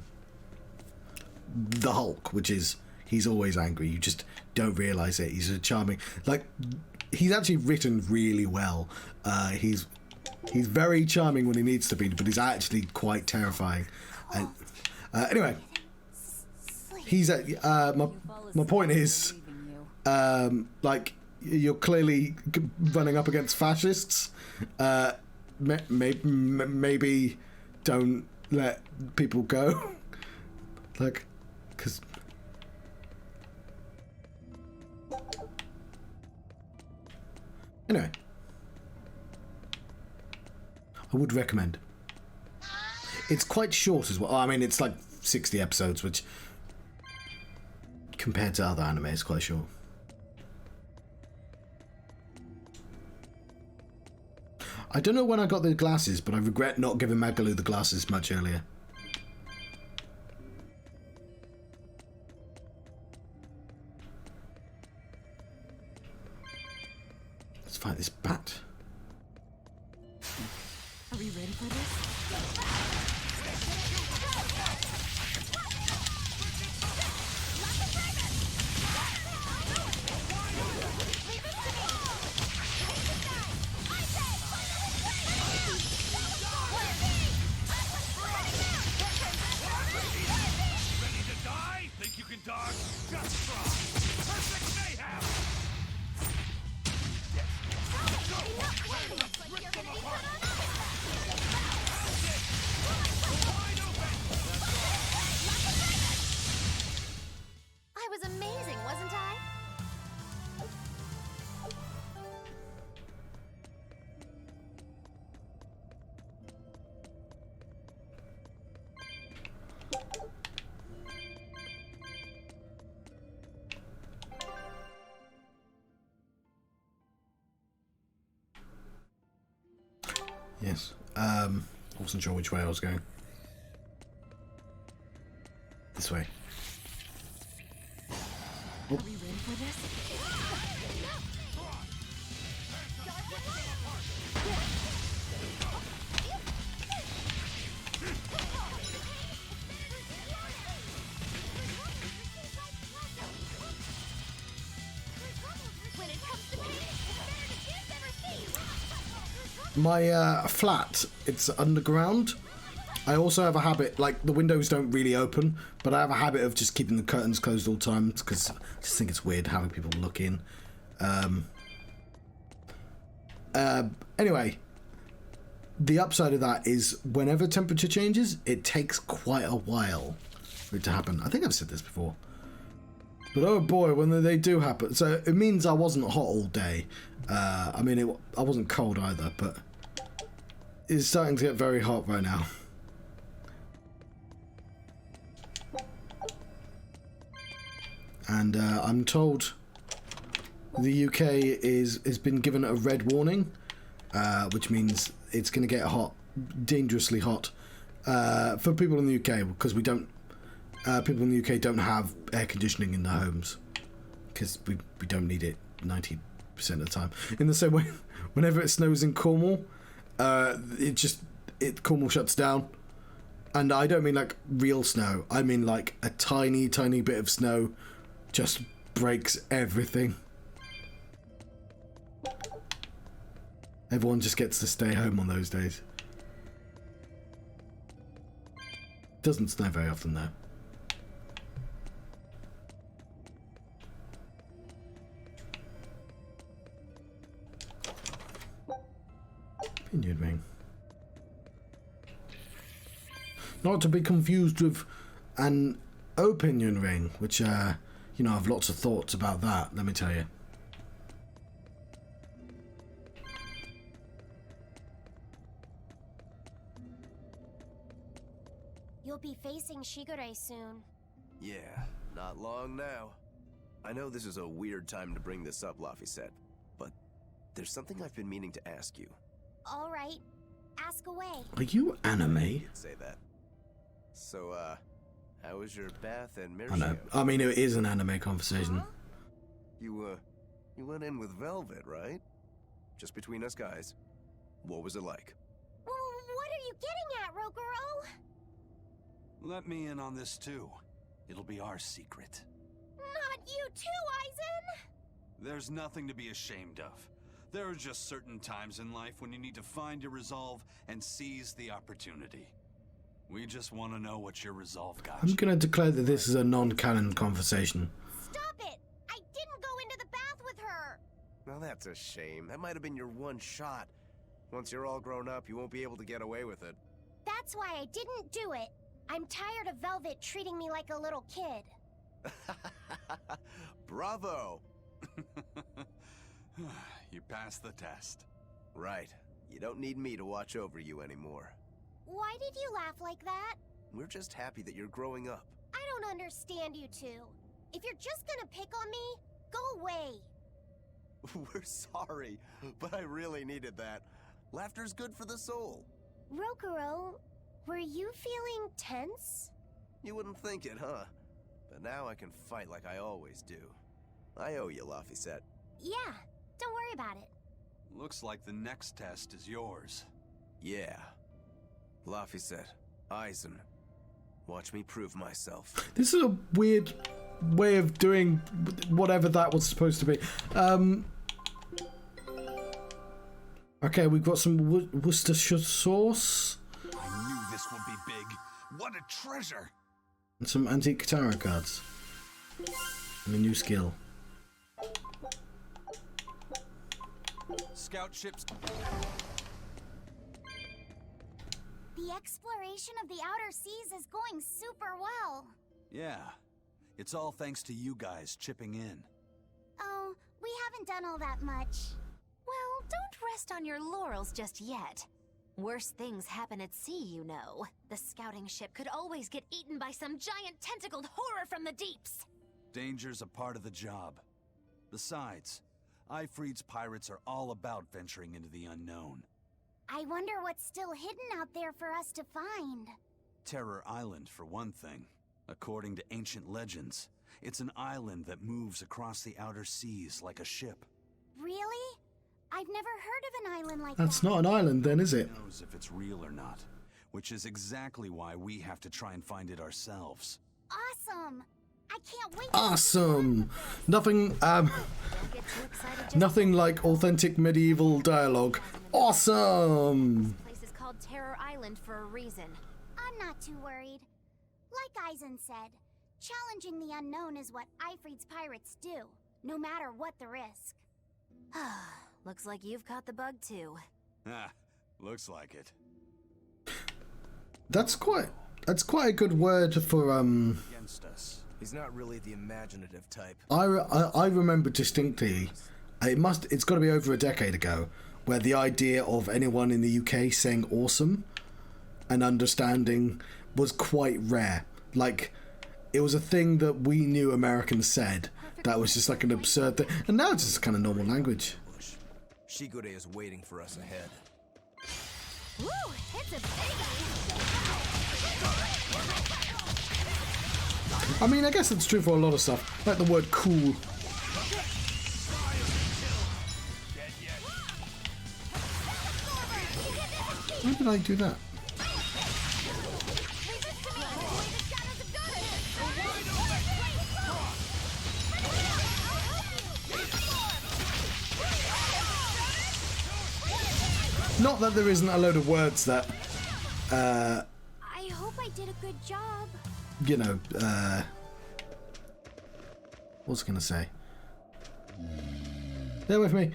Hulk, which is he's always angry. You just don't realize it. He's a charming, like. He's actually written really well. He's very charming when he needs to be, but he's actually quite terrifying. Anyway, he's at my point is like you're clearly running up against fascists. Maybe don't let people go. Like, because anyway, I would recommend. It's quite short as well. I mean, it's like 60 episodes, which compared to other anime is quite short. I don't know when I got the glasses, but I regret not giving Magalu the glasses much earlier. Let's fight this bat. Are we ready for this? I was amazing, wasn't I? Yes. I wasn't sure which way I was going. This way. Are we ready for this? My flat, it's underground. I also have a habit, like the windows don't really open, but I have a habit of just keeping the curtains closed all the time because I just think it's weird having people look in. Anyway, the upside of that is whenever temperature changes, it takes quite a while for it to happen. I think I've said this before. But oh boy, when they do happen. So it means I wasn't hot all day. I mean, I wasn't cold either, but it's starting to get very hot right now. And I'm told the UK has been given a red warning, which means it's going to get hot, dangerously hot, for people in the UK because we don't. People in the UK don't have air conditioning in their homes because we don't need it 90% of the time. In the same way, whenever it snows in Cornwall, Cornwall shuts down. And I don't mean like real snow. I mean like a tiny, tiny bit of snow just breaks everything. Everyone just gets to stay home on those days. Doesn't snow very often though. Opinion ring. Not to be confused with an opinion ring, which, you know, I have lots of thoughts about that, let me tell you. You'll be facing Shigure soon. Yeah, not long now. I know this is a weird time to bring this up, Laphicet, but there's something I've been meaning to ask you. All right, ask away. Are you anime? Say that. So, how was your bath and Melchior? I know. I mean, it is an anime conversation. Huh? You went in with Velvet, right? Just between us guys. What was it like? What are you getting at, Roguro? Let me in on this too. It'll be our secret. Not you too, Aizen! There's nothing to be ashamed of. There are just certain times in life when you need to find your resolve and seize the opportunity. We just want to know what your resolve got. I'm gonna declare that this is a non-canon conversation. Stop it! I didn't go into the bath with her! Well, that's a shame. That might have been your one shot. Once you're all grown up, you won't be able to get away with it. That's why I didn't do it. I'm tired of Velvet treating me like a little kid. Bravo! You passed the test. Right. You don't need me to watch over you anymore. Why did you laugh like that? We're just happy that you're growing up. I don't understand you two. If you're just gonna pick on me, go away. We're sorry, but I really needed that. Laughter's good for the soul. Rokuro, were you feeling tense? You wouldn't think it, huh? But now I can fight like I always do. I owe you, Laphicet. Yeah, don't worry about it. Looks like the next test is yours. Yeah. Laphicet, Eisen, watch me prove myself. This is a weird way of doing whatever that was supposed to be. Okay, we've got some Worcestershire sauce. I knew this would be big. What a treasure! And some antique Katara cards. And a new skill. Scout ships. The exploration of the outer seas is going super well. Yeah. It's all thanks to you guys chipping in. Oh, we haven't done all that much. Well, don't rest on your laurels just yet. Worse things happen at sea, you know. The scouting ship could always get eaten by some giant tentacled horror from the deeps. Danger's a part of the job. Besides, Ifreed's pirates are all about venturing into the unknown. I wonder what's still hidden out there for us to find. Terror Island, for one thing. According to ancient legends, it's an island that moves across the outer seas like a ship. Really? I've never heard of an island like that. That's not an island then, is it? Who knows if it's real or not, which is exactly why we have to try and find it ourselves. Awesome! I can't wait. Awesome! Nothing, nothing like authentic medieval dialogue. Awesome! This place is called Terror Island for a reason. I'm not too worried. Like Eisen said, challenging the unknown is what Ifreed's pirates do, no matter what the risk. Looks like you've caught the bug too. Ah, looks like it. That's quite a good word for Against us. He's not really the imaginative type. I remember distinctly. It's got to be over a decade ago, where the idea of anyone in the UK saying "awesome" and understanding was quite rare. Like, it was a thing that we knew Americans said that was just like an absurd thing, and now it's just kind of normal language. Shigure is waiting for us ahead. Woo! It's a biggie! I mean, I guess it's true for a lot of stuff, like the word "cool." Why did I do that? Not that there isn't a load of words that, I hope I did a good job. you know, what was I going to say? Bear with me.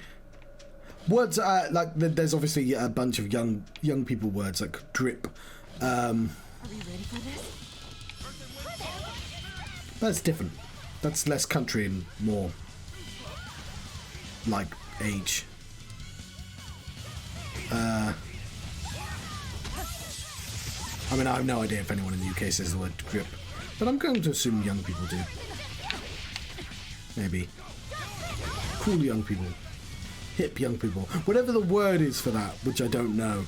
Words, like, there's obviously a bunch of young people words, like drip. Are we ready for this? That's different. That's less country and more, like, age. I mean, I have no idea if anyone in the UK says the word drip, but I'm going to assume young people do. Maybe. Cool young people. Hip young people. Whatever the word is for that, which I don't know.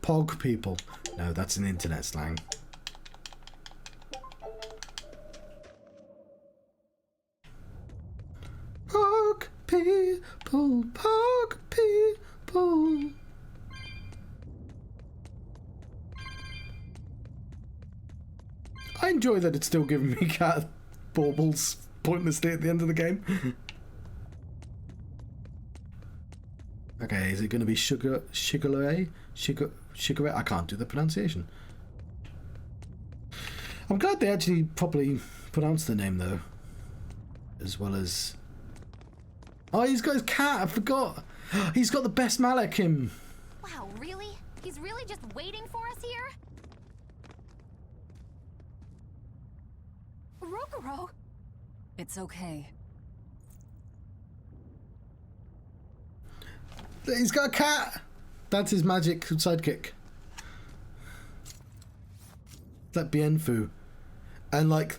Pog people. No, that's an internet slang. Pog people, pog people. I enjoy that it's still giving me cat baubles pointlessly at the end of the game. Okay, is it going to be Shigure? I can't do the pronunciation. I'm glad they actually properly pronounced the name though, as well as. Oh, he's got his cat. I forgot. He's got the best Malachim. Wow, really? He's really just waiting for us here? Rokuro! It's okay. He's got a cat. That's his magic sidekick. That Bienfu. And like,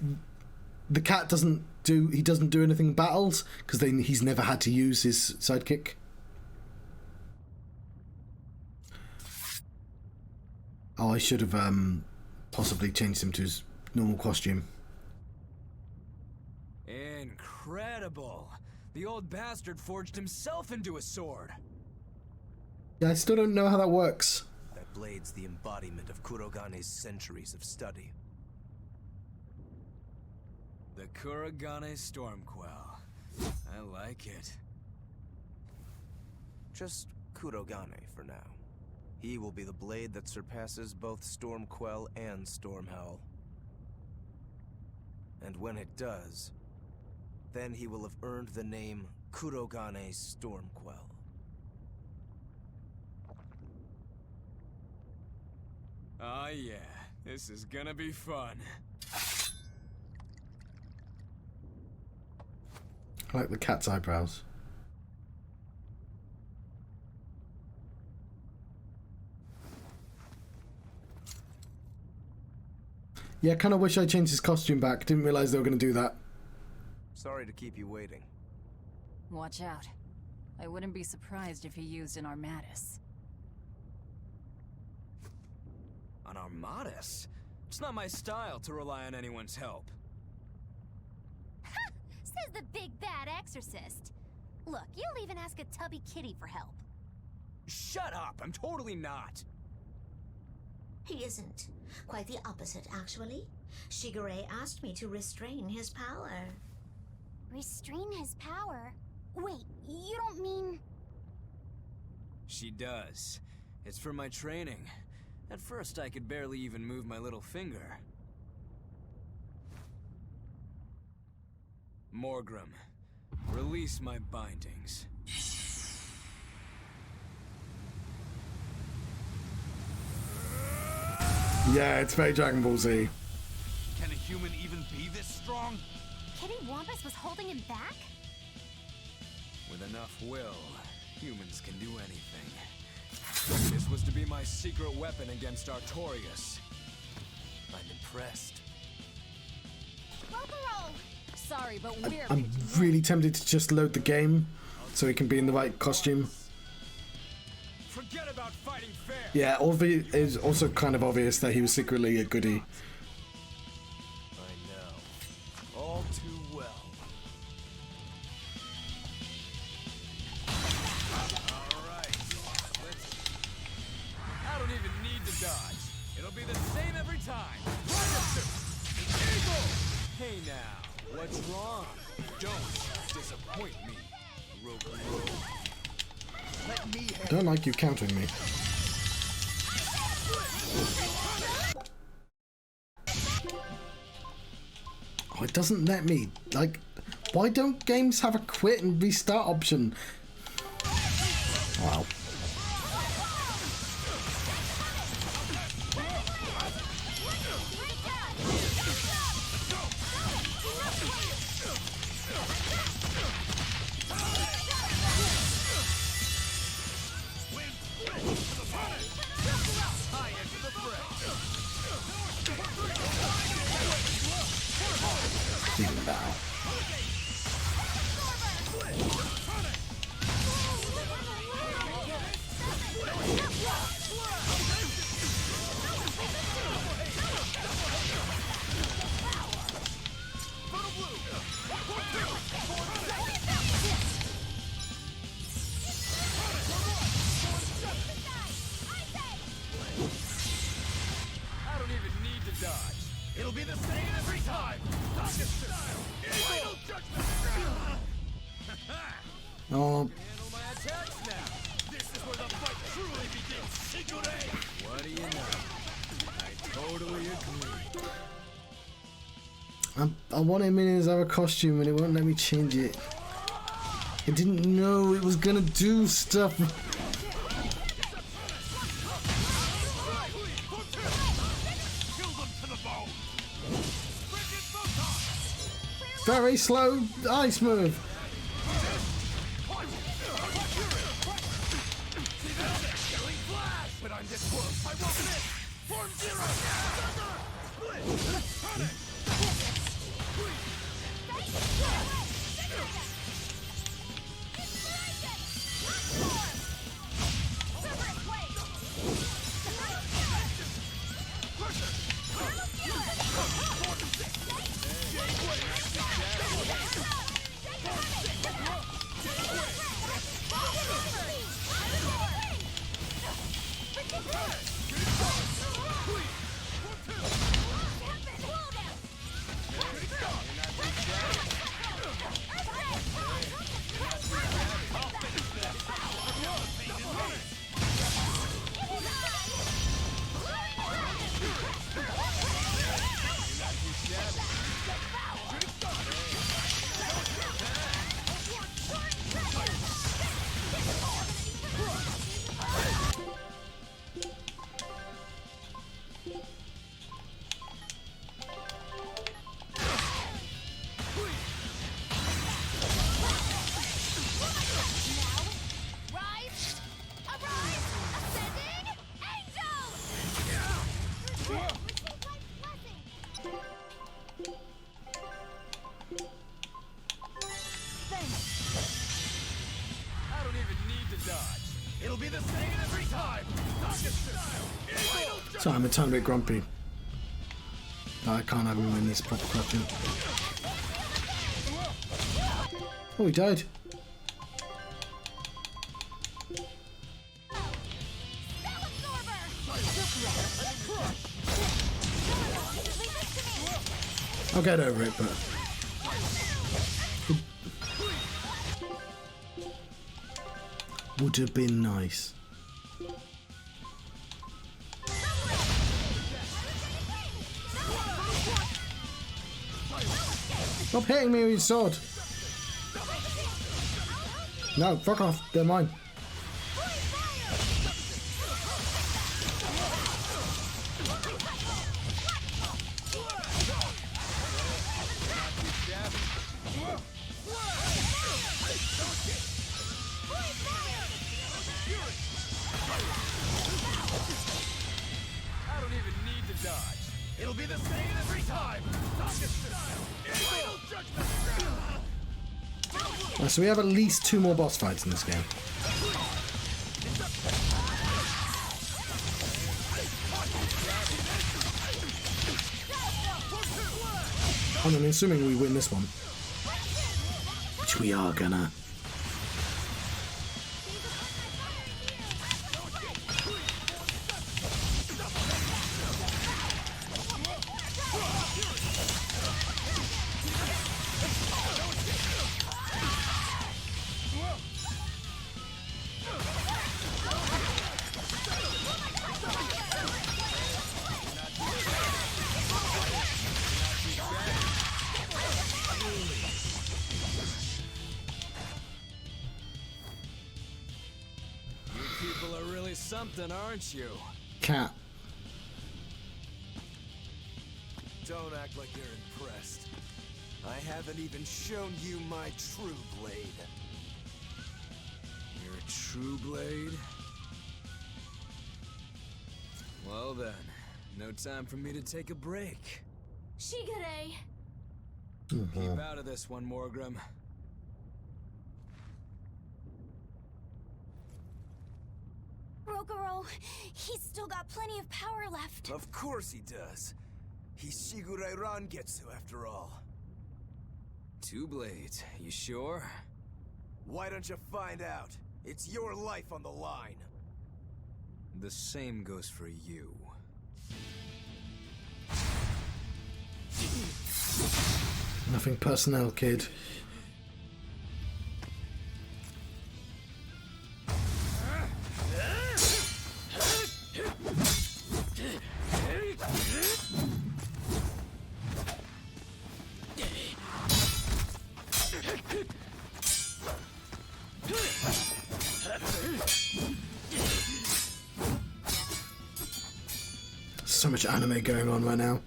the cat doesn't do anything in battles because he's never had to use his sidekick. Oh, I should have possibly changed him to his normal costume. Incredible! The old bastard forged himself into a sword. Yeah, I still don't know how that works. That blade's the embodiment of Kurogane's centuries of study. The Kurogane Stormquell. I like it. Just Kurogane for now. He will be the blade that surpasses both Stormquell and Stormhowl. And when it does, then he will have earned the name Kurogane Stormquell. Oh yeah, this is gonna be fun. I like the cat's eyebrows. Yeah, kind of wish I changed his costume back. Didn't realize they were going to do that. Sorry to keep you waiting. Watch out. I wouldn't be surprised if he used an Armatus. An Armatus? It's not my style to rely on anyone's help. Ha! Says the big bad exorcist. Look, you'll even ask a tubby kitty for help. Shut up! I'm totally not! He isn't. Quite the opposite, actually. Shigure asked me to restrain his power. Restrain his power? Wait, you don't mean... She does. It's for my training. At first, I could barely even move my little finger. Morgrim, release my bindings. Yeah, it's very Dragon Ball Z. Can a human even be this strong? Kitty Wampus was holding him back? With enough will, humans can do anything. This was to be my secret weapon against Artorius. I'm impressed. Rokuro! Sorry, but I'm really tempted to just load the game so he can be in the right costume. Forget about fighting fair. Yeah, it is also kind of obvious that he was secretly a goodie. I know. All too well. Alright. I don't even need to dodge. It'll be the same every time. Eagle! Hey now, what's wrong? Don't disappoint me, Rokuro. I don't like you countering me. Oh, it doesn't let me. Like, why don't games have a quit and restart option? Wow. It'll be the same every time. Final judgment. Oh. Handle my attacks now. This is where the fight truly begins, Shigure! What do you know? I totally agree. I want him in his other costume and it won't let me change it. I didn't know it was gonna do stuff. Very slow ice move. But I'm this close, I won't miss! Form zero! Split! Turn it! Sorry, I'm a tiny bit grumpy. I can't have him in this proper costume. Oh, he died. I'll get over it, but... would have been nice. Stop hitting me with your sword! No, fuck off, they're mine. I don't even need to dodge. It'll be the same every time. So we have at least 2 more boss fights in this game. And I'm assuming we win this one. Which we are gonna. People are really something, aren't you? Cat. Don't act like you're impressed. I haven't even shown you my true blade. You're a true blade? Well then, no time for me to take a break. Shigure! Keep out of this one, Morgrim. Rokuro, he's still got plenty of power left. Of course he does. He's Shigure Rangetsu after all. 2 blades, you sure? Why don't you find out? It's your life on the line. The same goes for you. Nothing personnel, kid. much anime going on right now.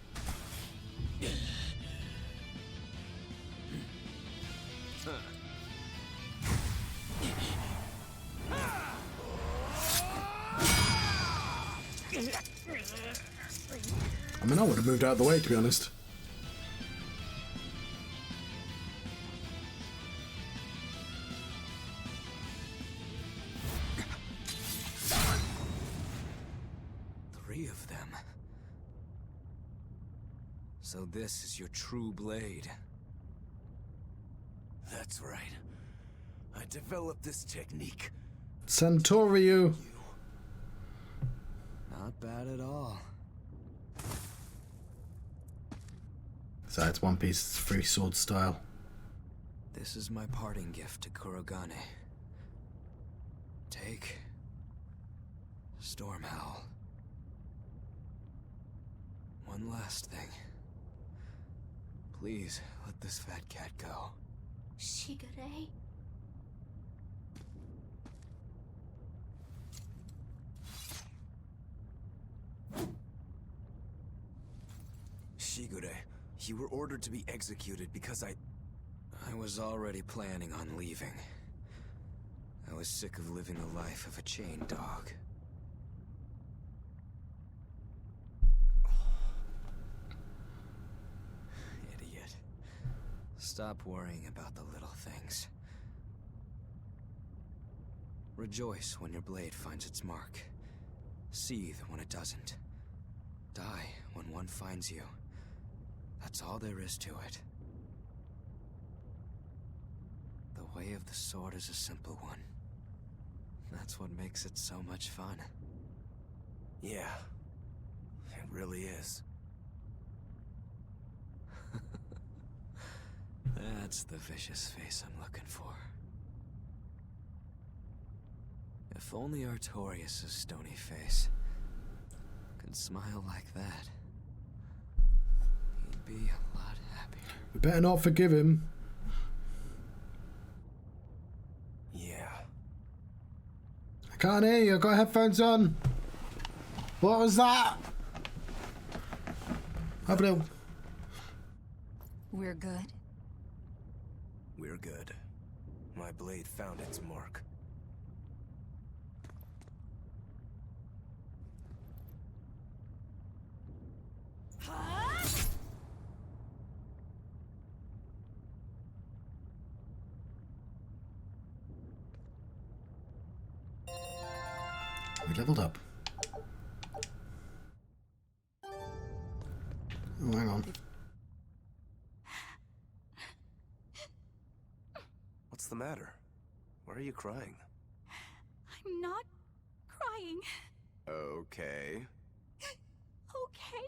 I mean, I would have moved out of the way, to be honest. Three of them. So this is your true blade. That's right. I developed this technique. Santorio. Not bad at all. So it's One Piece's free sword style. This is my parting gift to Kurogane. Take Stormhowl. One last thing. Please let this fat cat go. Shigure? Shigure, you were ordered to be executed because I was already planning on leaving. I was sick of living the life of a chained dog. Idiot. Stop worrying about the little things. Rejoice when your blade finds its mark. Seethe when it doesn't. Die when one finds you. That's all there is to it. The way of the sword is a simple one. That's what makes it so much fun. Yeah, it really is. That's the vicious face I'm looking for. If only Artorius' stony face could smile like that, he'd be a lot happier. We better not forgive him. Yeah. I can't hear you, I've got headphones on. What was that? We're good? We're good. My blade found its mark. We leveled up. Oh, hang on. What's the matter? Why are you crying? I'm not crying. Okay. Okay?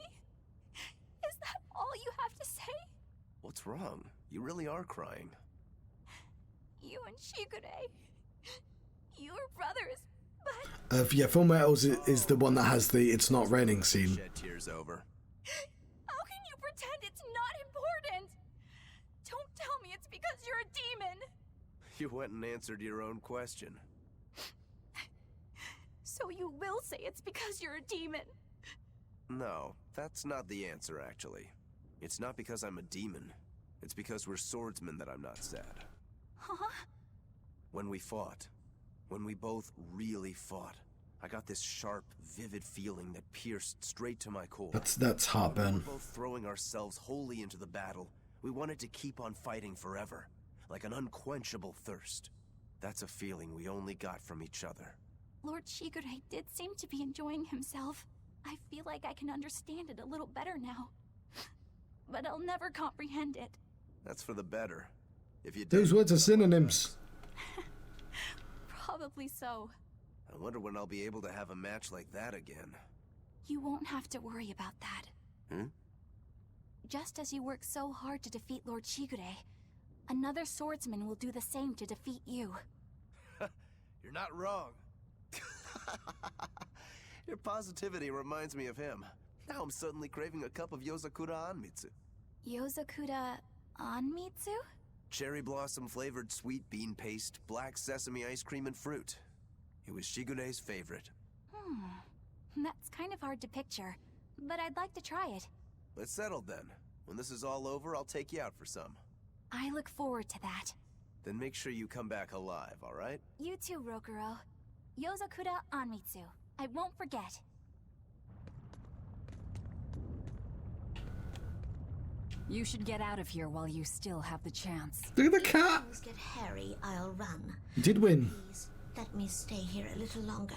Is that all you have to say? What's wrong? You really are crying. You and Shigure. You were brothers, but... Yeah, Full Metals is the one that has the "It's Not Raining" scene. Shed tears over. How can you pretend it's not important? Don't tell me it's because you're a demon. You went and answered your own question. So you will say it's because you're a demon? No, that's not the answer, actually. It's not because I'm a demon. It's because we're swordsmen that I'm not sad. Huh? When we fought, when we both really fought, I got this sharp, vivid feeling that pierced straight to my core. That's heartburn. We were both throwing ourselves wholly into the battle. We wanted to keep on fighting forever, like an unquenchable thirst. That's a feeling we only got from each other. Lord Shigure did seem to be enjoying himself. I feel like I can understand it a little better now. But I'll never comprehend it. That's for the better. If you Those words are synonyms. Probably so. I wonder when I'll be able to have a match like that again. You won't have to worry about that. Hmm? Just as you worked so hard to defeat Lord Shigure, another swordsman will do the same to defeat you. You're not wrong. Your positivity reminds me of him. Now I'm suddenly craving a cup of Yozakura Anmitsu. Yozakura Anmitsu? Cherry blossom flavored sweet bean paste, black sesame ice cream and fruit. It was Shigure's favorite. That's kind of hard to picture. but I'd like to try it. It's settled then. When this is all over, I'll take you out for some. I look forward to that. Then make sure you come back alive, alright? You too, Rokuro. Yozakuda Anmitsu. I won't forget. You should get out of here while you still have the chance. Look at the cat! If things get hairy, I'll run. You did win. Please, let me stay here a little longer.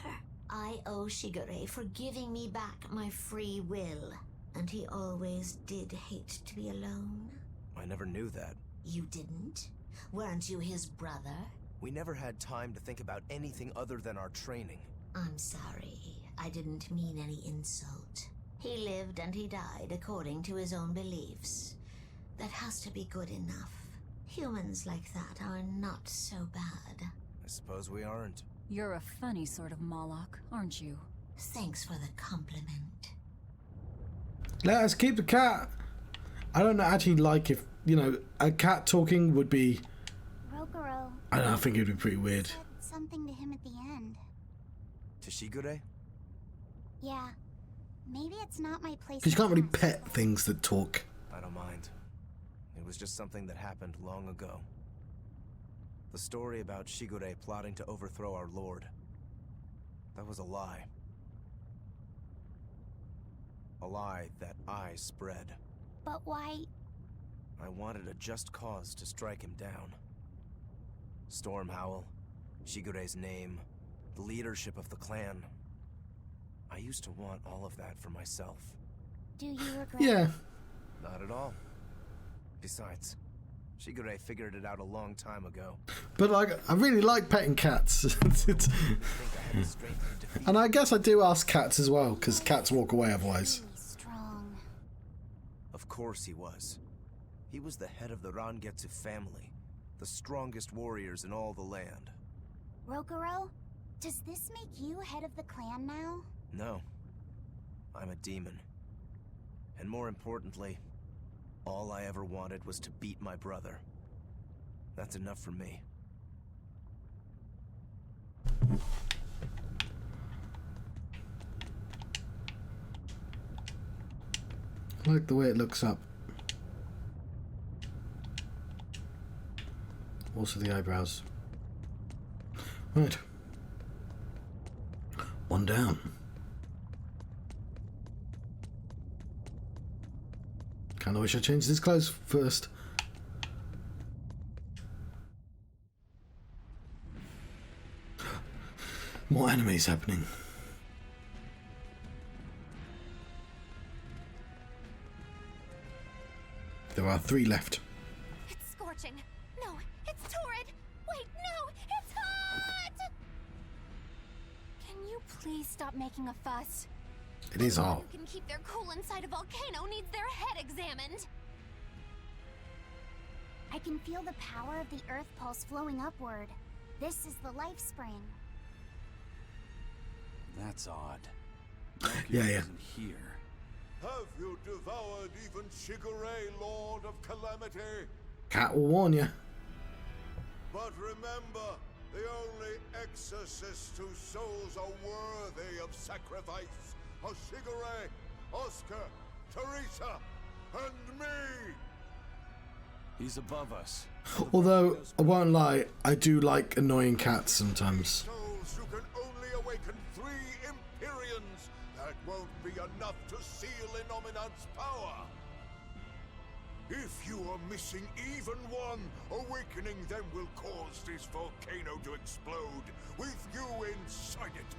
I owe Shigure for giving me back my free will. And he always did hate to be alone. I never knew that. You didn't? Weren't you his brother? We never had time to think about anything other than our training. I'm sorry. I didn't mean any insult. He lived and he died according to his own beliefs. That has to be good enough. Humans like that are not so bad. I suppose we aren't. You're a funny sort of Moloch, aren't you? Thanks for the compliment. Let us keep the cat. I don't actually like if, you know, a cat talking would be... Rokuro. I don't know, I think it would be pretty weird. Said something to him at the end. To Shigure? Yeah. Maybe it's not my place. Because you can't really to ask. pet things that talk. I don't mind. It was just something that happened long ago. The story about Shigure plotting to overthrow our lord. That was a lie. A lie that I spread. But why? I wanted a just cause to strike him down. Storm Howl, Shigure's name, the leadership of the clan. I used to want all of that for myself. Do you regret? Yeah. Not at all. Besides, Shigure figured it out a long time ago. But like, I really like petting cats. And I guess I do ask cats as well, because cats walk away otherwise. Strong. Of course he was. He was the head of the Rangetsu family, the strongest warriors in all the land. Rokuro, does this make you head of the clan now? No. I'm a demon. And more importantly, all I ever wanted was to beat my brother. That's enough for me. I like the way it looks up. Also the eyebrows. Right. One down. Kinda wish I changed his clothes first. More enemies happening. There are 3 left. It's scorching. No, it's torrid. Wait, no, it's hot! Can you please stop making a fuss? It is hot. Who can keep their cool inside a volcano needs their head examined. I can feel the power of the earth pulse flowing upward. This is the life spring. That's odd. Yeah. Isn't here. Have you devoured even Shigure, Lord of Calamity? Cat will warn you. But remember, the only exorcists whose souls are worthy of sacrifice are Shigure, Oscar, Teresa, and me! He's above us. Although, I won't lie, I do like annoying cats sometimes. Souls who can only awaken 3 Empyreans. That won't be enough to seal Innominat's power. If you are missing even one, awakening them will cause this volcano to explode, with you inside it.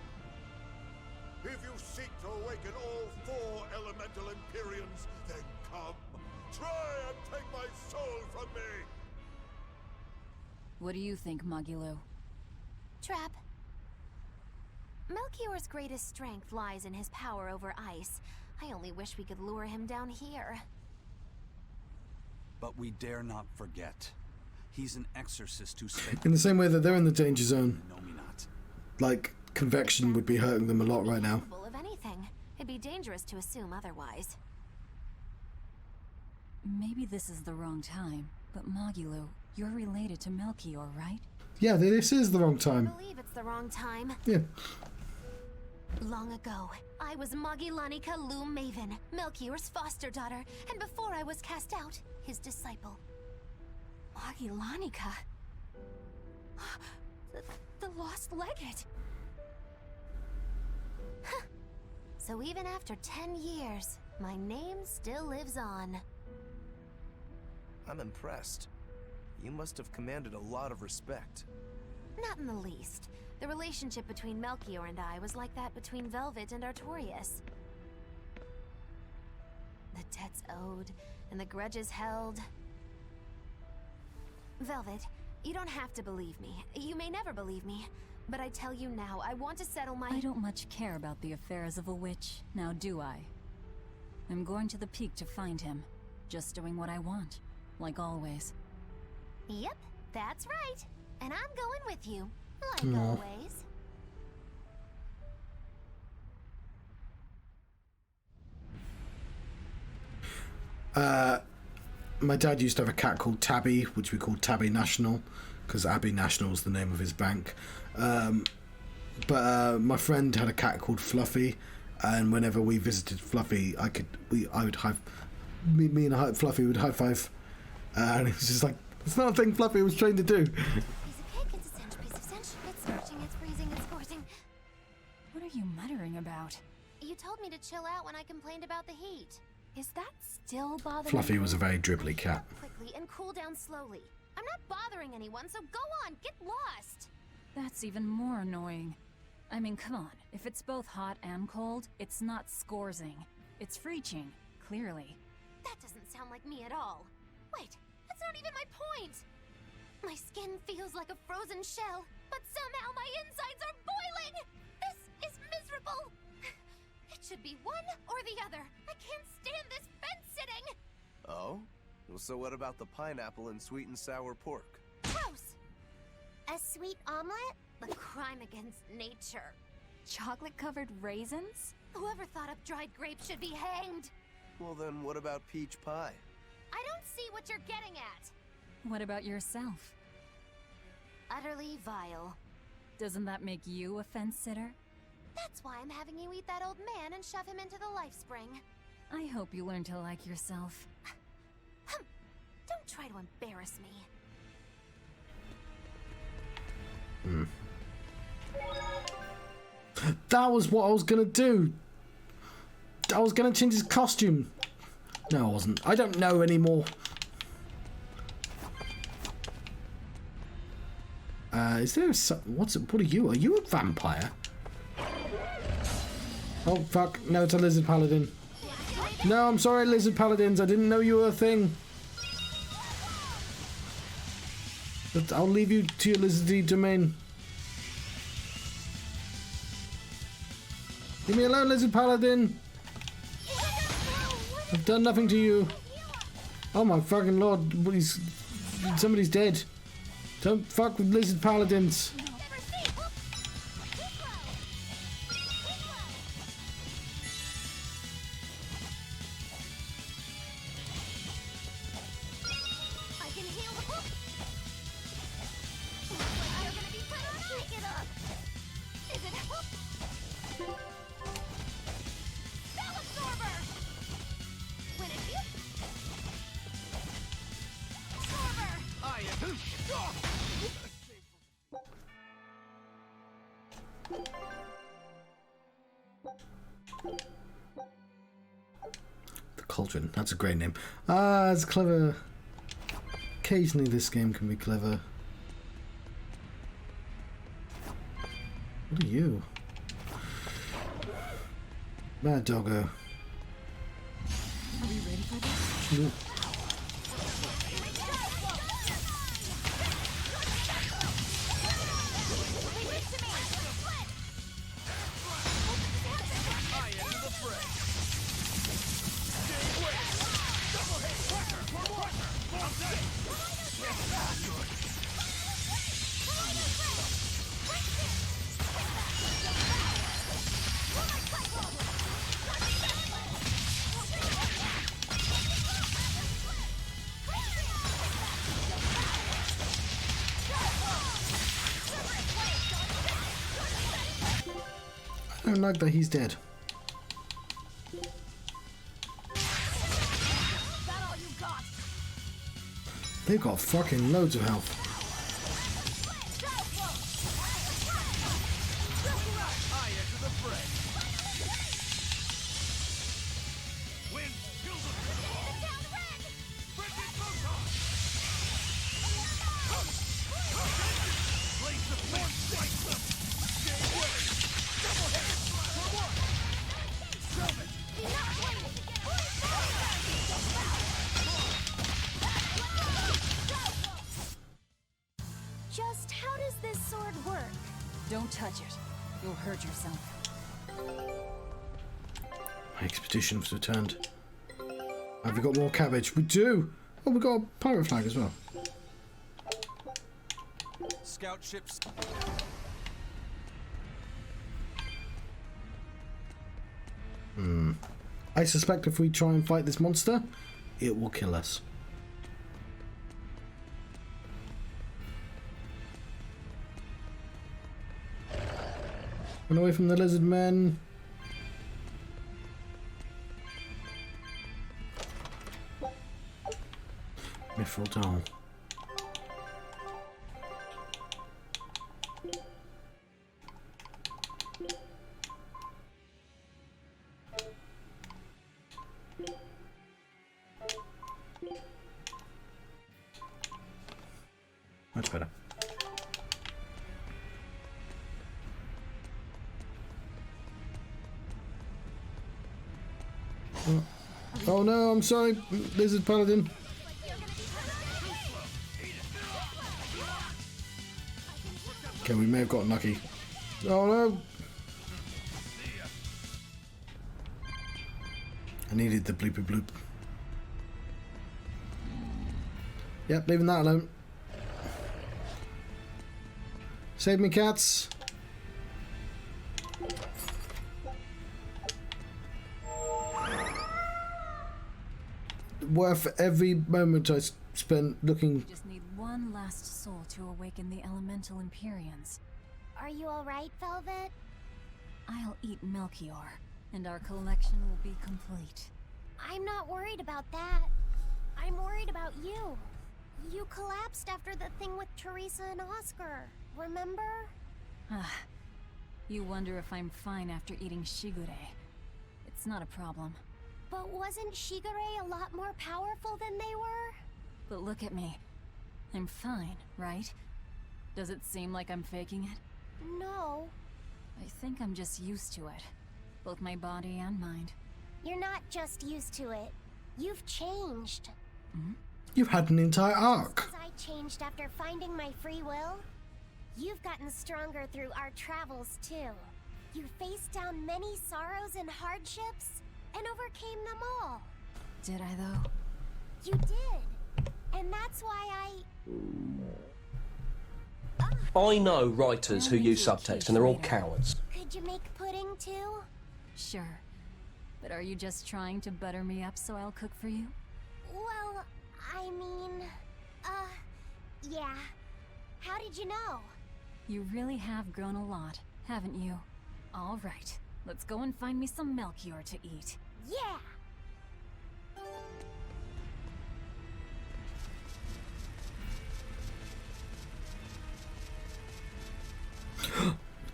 If you seek to awaken all 4 elemental Empyreans, then come. Try and take my soul from me! What do you think, Magilo? Trap. Melchior's greatest strength lies in his power over ice. I only wish we could lure him down here. But we dare not forget. He's an exorcist who spent In the same way that they're in the danger zone. Innominat. Like, convection would be hurting them a lot right now. Capable of anything. It'd be dangerous to assume otherwise. Maybe this is the wrong time, but Magilo, you're related to Melchior, right? Yeah, this is the wrong I time. believe it's the wrong time. Yeah. Long ago, I was Magillanica Loom Maven, Melchior's foster daughter, and before I was cast out, his disciple. Magillanica? The lost legate. Huh. So even after 10 years, my name still lives on. I'm impressed. You must have commanded a lot of respect. Not in the least. The relationship between Melchior and I was like that between Velvet and Artorius. The debts owed, and the grudges held. Velvet, you don't have to believe me. You may never believe me. But I tell you now, I want to settle my— I don't much care about the affairs of a witch, now do I? I'm going to the peak to find him. Just doing what I want, like always. Yep, that's right. And I'm going with you, like No. always. My dad used to have a cat called Tabby, which we called Tabby National, because Abbey National is the name of his bank. But my friend had a cat called Fluffy, and whenever we visited Fluffy, I would me and Fluffy would high five, and it was just like, it's not a thing Fluffy was trained to do. Piece of cake, it's a cinch, piece of cinch. It's scorching, it's freezing, it's scorching. What are you muttering about? You told me to chill out when I complained about the heat. Is that still bothering Fluffy you? was a very dribbly cat. Quickly and cool down slowly. I'm not bothering anyone, so go on, get lost. That's even more annoying. I mean, come on. If it's both hot and cold, it's not scorzing. It's freeching, clearly. That doesn't sound like me at all. Wait, that's not even my point. My skin feels like a frozen shell, but somehow my insides are boiling. This is miserable. It should be one or the other. I can't stand this fence-sitting. Oh? Well, so what about the pineapple and sweet and sour pork? Gross. A sweet omelet? A crime against nature. Chocolate-covered raisins? Whoever thought up dried grapes should be hanged. Well then, what about peach pie? I don't see what you're getting at. What about yourself? Utterly vile. Doesn't that make you a fence-sitter? That's why I'm having you eat that old man and shove him into the life spring. I hope you learn to like yourself. Don't try to embarrass me. That was what I was gonna do. I was gonna change his costume. No, I wasn't. I don't know anymore. Is there what are you? Are you a vampire? Oh fuck, no, it's a lizard paladin. No, I'm sorry, lizard paladins, I didn't know you were a thing. But I'll leave you to your lizardy domain. Leave me alone, lizard paladin. I've done nothing to you. Oh my fucking lord, somebody's dead. Don't fuck with lizard paladins. The Cauldron, that's a great name. Ah, it's clever. Occasionally this game can be clever. What are you? Bad doggo. Are we ready for this? Yeah. I don't like that he's dead. They've got fucking loads of health. Just how does this sword work? Don't touch it. You'll hurt yourself. My expedition has returned. Have we got more cabbage? We do! Oh, we got a pirate flag as well. Scout ships. I suspect if we try and fight this monster, it will kill us. Run away from the lizard men. Mithril doll. Much better. Oh no, I'm sorry, Lizard Paladin. Okay, we may have gotten lucky. Oh no! I needed the bloopy bloop. Yep, leaving that alone. Save me, cats! Worth every moment I spent looking. Just need one last soul to awaken the elemental Empyreans. Are you alright, Velvet? I'll eat Melchior, and our collection will be complete. I'm not worried about that. I'm worried about you. You collapsed after the thing with Teresa and Oscar, remember? You wonder if I'm fine after eating Shigure. It's not a problem. But wasn't Shigure a lot more powerful than they were? But look at me. I'm fine, right? Does it seem like I'm faking it? No. I think I'm just used to it. Both my body and mind. You're not just used to it. You've changed. You've had an entire arc. As I changed after finding my free will, you've gotten stronger through our travels too. You faced down many sorrows and hardships, and overcame them all. Did I, though? You did. And that's why I know writers who use subtext, and they're all cowards. Could you make pudding too? Sure. But are you just trying to butter me up so I'll cook for you? Well, I mean, yeah. How did you know? You really have grown a lot, haven't you? All right. Let's go and find me some Melchior to eat. Yeah!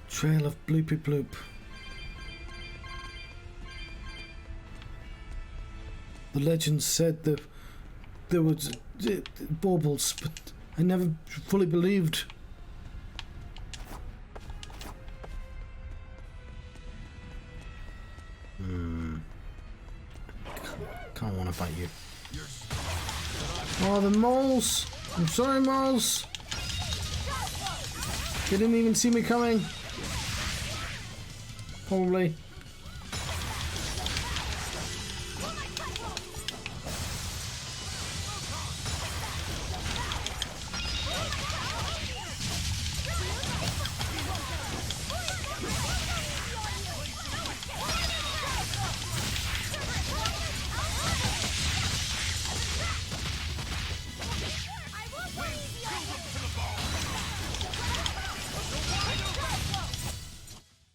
Trail of bloopy bloop. The legend said that there was baubles, but I never fully believed. Can't want to fight you. Oh, the moles! I'm sorry, moles! They didn't even see me coming. Probably.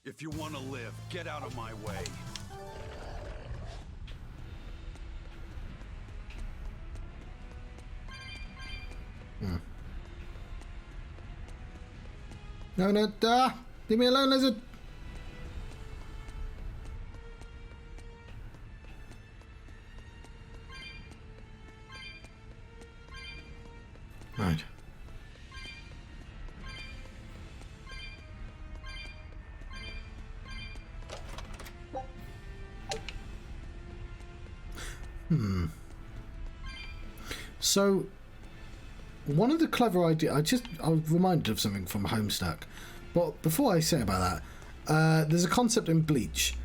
If If you want to live, get out of my way. No, no, leave me alone, lizard. Right. So, one of the clever ideas, I was reminded of something from Homestuck, but before I say about that, there's a concept in Bleach.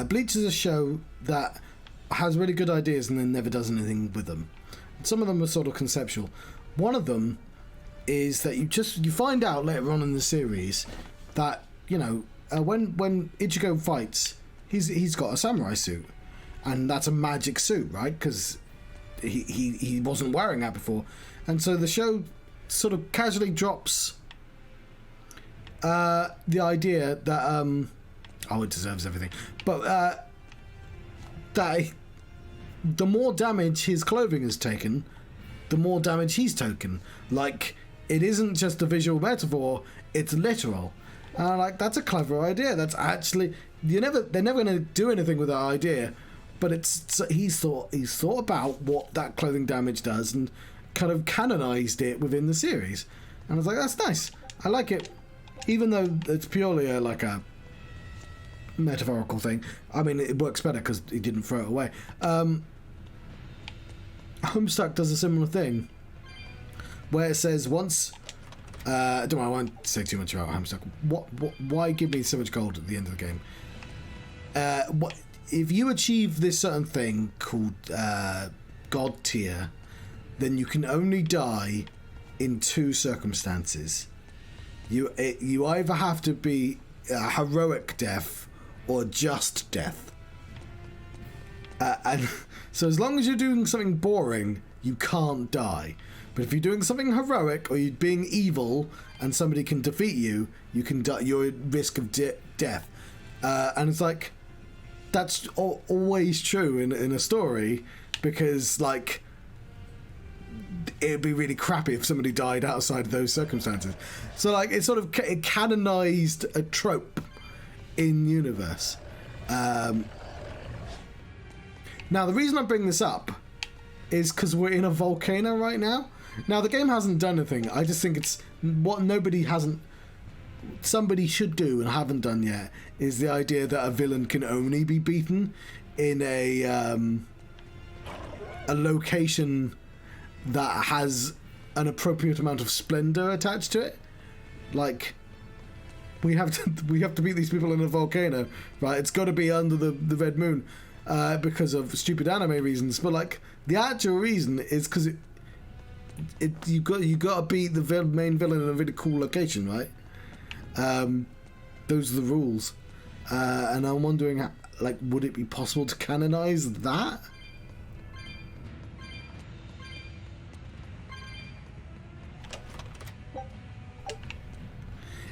Bleach is a show that has really good ideas and then never does anything with them. Some of them are sort of conceptual. One of them is that you find out later on in the series that, you know, when Ichigo fights, he's got a samurai suit, and that's a magic suit, right? Because he wasn't wearing that before, and so the show sort of casually drops the idea that it deserves everything, but that the more damage his clothing has taken, the more damage he's taken. Like, it isn't just a visual metaphor, it's literal. And I'm like, that's a clever idea. That's actually, they're never going to do anything with that idea, but he's thought about what that clothing damage does and kind of canonized it within the series. And I was like, that's nice. I like it, even though it's purely like a metaphorical thing. I mean, it works better because he didn't throw it away. Homestuck does a similar thing where it says once I won't say too much about Homestuck. Why give me so much gold at the end of the game? If you achieve this certain thing called God tier, then you can only die in two circumstances. You either have to be a heroic death or just death. And so as long as you're doing something boring, you can't die. But if you're doing something heroic or you're being evil and somebody can defeat you, you can die. You're at risk of death. And it's like, that's always true in a story, because like it'd be really crappy if somebody died outside of those circumstances. So like it canonized a trope in universe. Now the reason I bring this up is because we're in a volcano right now. Now the game hasn't done anything. I just think it's what somebody should do and haven't done yet is the idea that a villain can only be beaten in a location that has an appropriate amount of splendor attached to it. Like, we have to beat these people in a volcano, right? It's got to be under the red moon because of stupid anime reasons. But like, the actual reason is because you got to beat the main villain in a really cool location, right? Those are the rules, and I'm wondering, like, would it be possible to canonize that?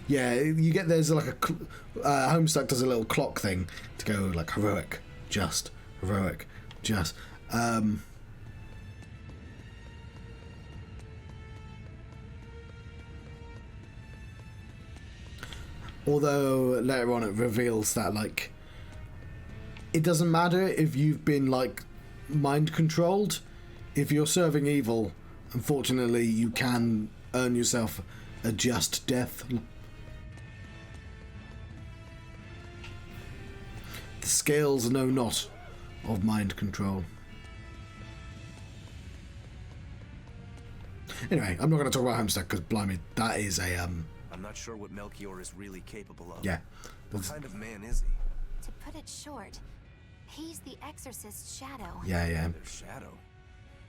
Yeah, you get there's like a Homestuck does a little clock thing to go like heroic, just heroic, just. Although later on it reveals that like it doesn't matter if you've been like mind controlled. If you're serving evil, unfortunately you can earn yourself a just death. The scales know not of mind control. Anyway, I'm not going to talk about Homestuck because blimey, that is a I'm not sure what Melchior is really capable of. Yeah. What kind of man is he? To put it short, he's the Exorcist's shadow. Yeah. Their shadow.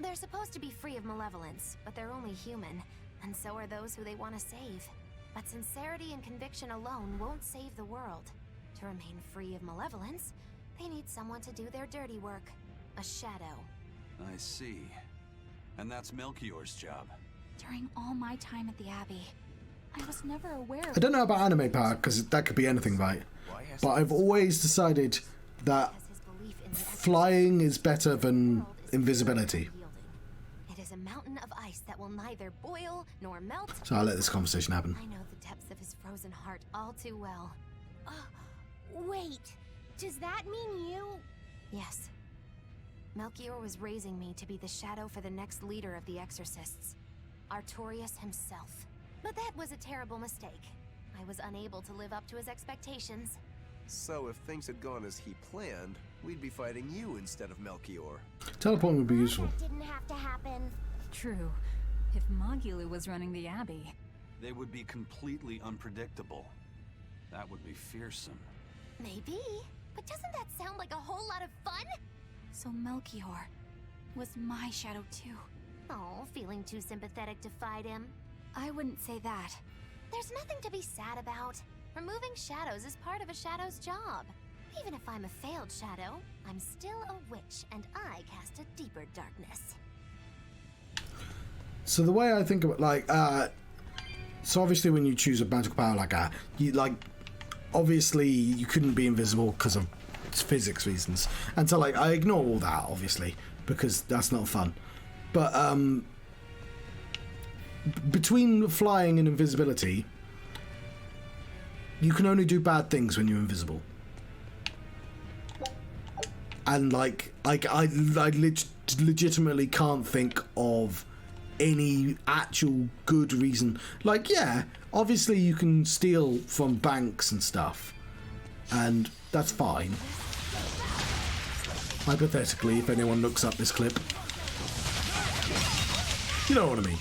They're supposed to be free of malevolence, but they're only human, and so are those who they want to save. But sincerity and conviction alone won't save the world. To remain free of malevolence, they need someone to do their dirty work. A shadow. I see. And that's Melchior's job. During all my time at the Abbey, I was never aware I don't know about anime power, because that could be anything, right? But I've always decided that flying is better than invisibility. It is a mountain of ice that will neither boil nor melt. So I'll let this conversation happen. I know the depths of his frozen heart all too well. Wait, does that mean you? Yes. Melchior was raising me to be the shadow for the next leader of the Exorcists, Artorius himself. But that was a terrible mistake. I was unable to live up to his expectations. So if things had gone as he planned, we'd be fighting you instead of Melchior. Teleporting would be useful. That didn't have to happen. True. If Mogulu was running the Abbey, They would be completely unpredictable. That would be fearsome. Maybe, but doesn't that sound like a whole lot of fun? So Melchior was my shadow too. Oh, feeling too sympathetic to fight him? I wouldn't say that. There's nothing to be sad about. Removing shadows is part of a shadow's job. Even if I'm a failed shadow, I'm still a witch, and I cast a deeper darkness. So the way I think of it, like, so obviously when you choose a magical power like that, you, like, obviously you couldn't be invisible because of physics reasons. And so, like, I ignore all that, obviously, because that's not fun. But, between flying and invisibility, you can only do bad things when you're invisible. And, like I legitimately can't think of any actual good reason. Like, yeah, obviously you can steal from banks and stuff, and that's fine. Hypothetically, if anyone looks up this clip. You know what I mean.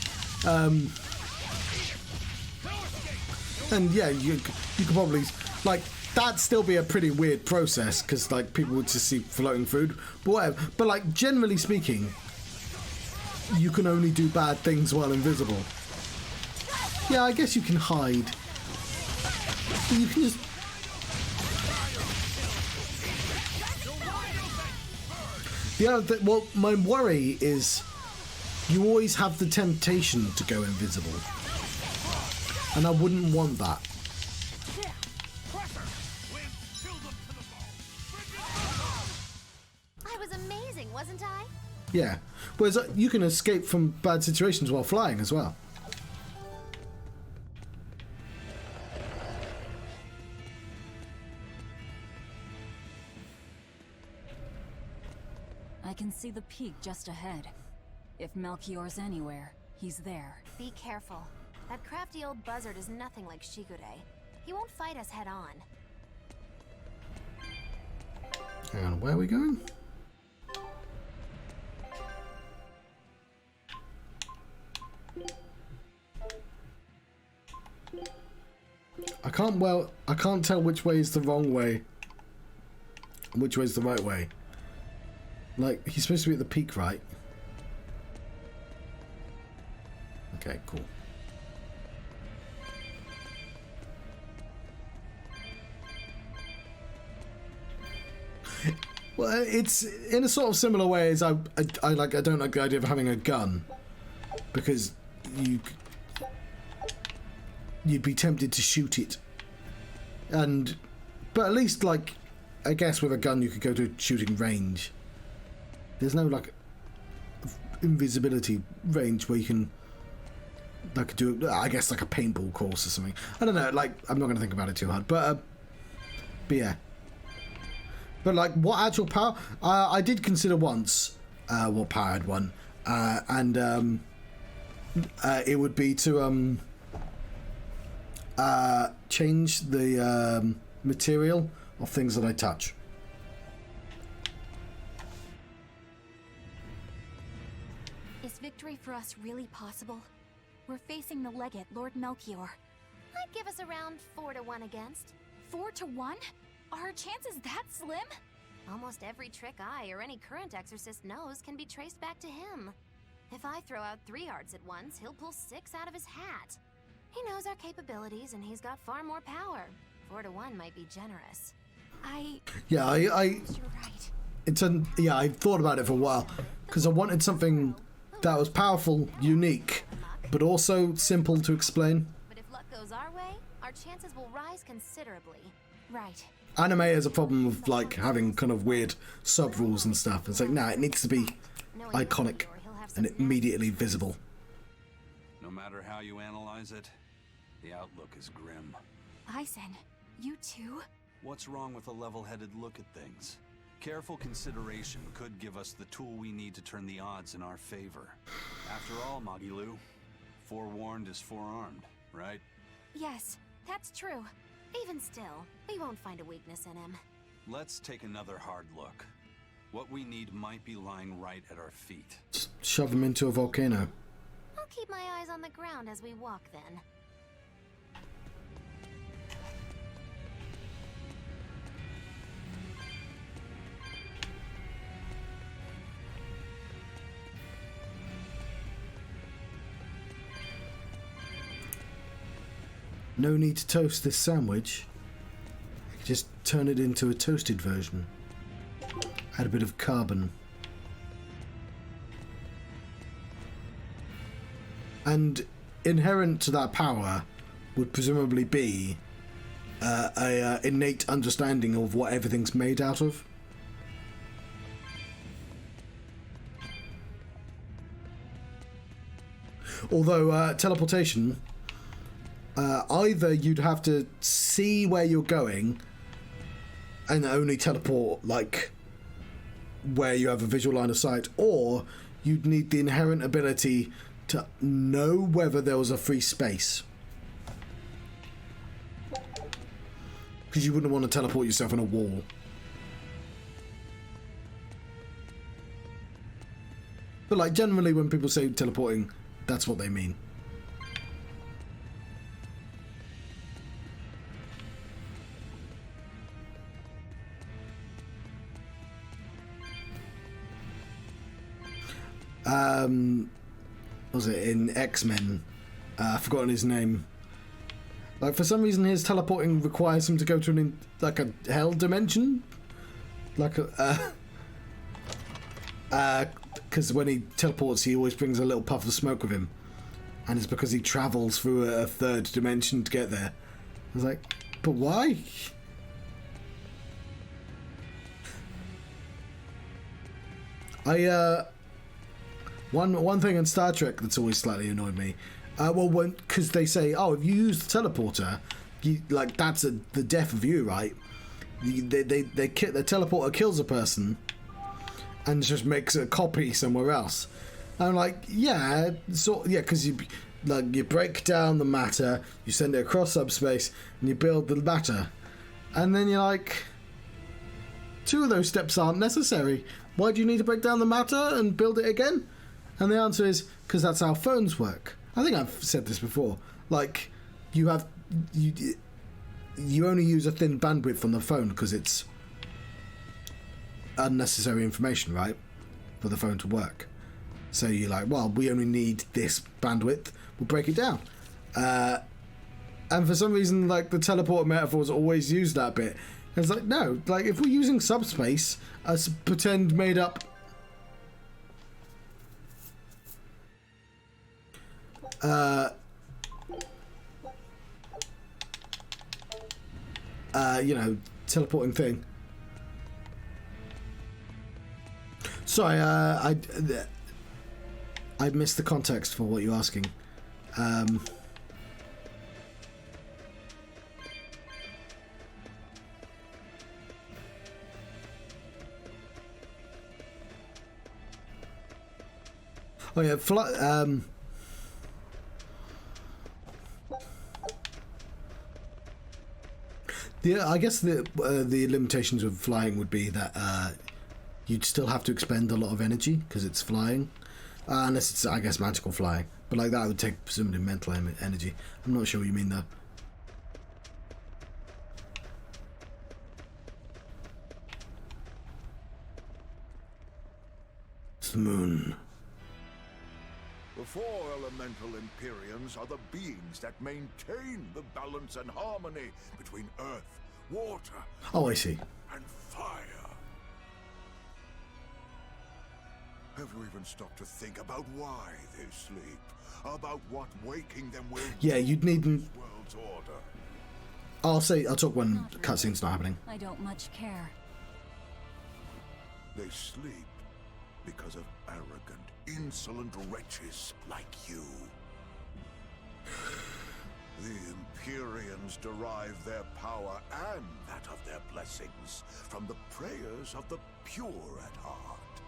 And yeah, you could probably, like, that'd still be a pretty weird process, because, like, people would just see floating food, but whatever. But, like, generally speaking, you can only do bad things while invisible. Yeah, I guess you can hide. But you can just... The other thing, well, my worry is you always have the temptation to go invisible. And I wouldn't want that. I was amazing, wasn't I? Yeah. Whereas you can escape from bad situations while flying as well. I can see the peak just ahead. If Melchior's anywhere, he's there. Be careful. That crafty old buzzard is nothing like Shigure. He won't fight us head on. Hang on, where are we going? I can't tell which way is the wrong way and which way is the right way. Like, he's supposed to be at the peak, right? Okay, cool. Well, it's in a sort of similar way as I don't like the idea of having a gun, because you'd be tempted to shoot it, but at least, like, I guess with a gun you could go to shooting range. There's no, like, invisibility range where you can, like, do, I guess, like a paintball course or something. I don't know, like, I'm not going to think about it too hard, but yeah. But, like, what actual power? I did consider once what power I'd won, and it would be to change the material of things that I touch. Is victory for us really possible? We're facing the legate, Lord Melchior. I'd give us around 4 to 1 against. 4 to 1? Are our chances that slim? Almost every trick I or any current exorcist knows can be traced back to him. If I throw out 3 arts at once, he'll pull 6 out of his hat. He knows our capabilities, and he's got far more power. 4 to 1 might be generous. Yeah, I thought about it for a while, because I wanted something that was powerful, unique, but also simple to explain. But if luck goes chances will rise considerably. Right. Anime has a problem of like having kind of weird sub rules and stuff. It's like, nah, it needs to be iconic and immediately visible. No matter how you analyze it, the outlook is grim. Aizen, you too? What's wrong with a level-headed look at things? Careful consideration could give us the tool we need to turn the odds in our favor. After all, Magilu, forewarned is forearmed, right? Yes, that's true. Even still, we won't find a weakness in him. Let's take another hard look. What we need might be lying right at our feet. Just shove him into a volcano. I'll keep my eyes on the ground as we walk then. No need to toast this sandwich. Just turn it into a toasted version. Add a bit of carbon. And inherent to that power would presumably be a innate understanding of what everything's made out of. Although teleportation, either you'd have to see where you're going and only teleport like where you have a visual line of sight, or you'd need the inherent ability to know whether there was a free space. Because you wouldn't want to teleport yourself on a wall. But like generally when people say teleporting, that's what they mean. What was it in X-Men? I've forgotten his name. Like for some reason, his teleporting requires him to go to like a hell dimension, like because when he teleports, he always brings a little puff of smoke with him, and it's because he travels through a third dimension to get there. I was like, but why? One thing in Star Trek that's always slightly annoyed me, because they say, oh, if you use the teleporter, that's the death of you, right? The teleporter kills a person and just makes a copy somewhere else. And I'm like, yeah, because you break down the matter, you send it across subspace, and you build the matter, and then you're like, two of those steps aren't necessary. Why do you need to break down the matter and build it again? And the answer is because that's how phones work. I think I've said this before. Like, you only use a thin bandwidth on the phone because it's unnecessary information, right? For the phone to work. So you're like, well, we only need this bandwidth. We'll break it down. And for some reason, like, the teleporter metaphors always use that bit. And it's like, no, like, if we're using subspace as pretend made up teleporting thing. Sorry, I missed the context for what you're asking. Oh yeah, I guess the limitations of flying would be that you'd still have to expend a lot of energy because it's flying, unless it's, I guess, magical flying. But like that would take presumably mental energy. I'm not sure what you mean though. It's the moon. The four elemental Empyreans are the beings that maintain the balance and harmony between earth, water, oh, I see, and fire. Have you even stopped to think about why they sleep? About what waking them will yeah, you'd need this world's order? I'll talk when cutscene's not happening. I don't much care. They sleep because of arrogant, insolent wretches like you. The Empyreans derive their power and that of their blessings from the prayers of the pure at heart.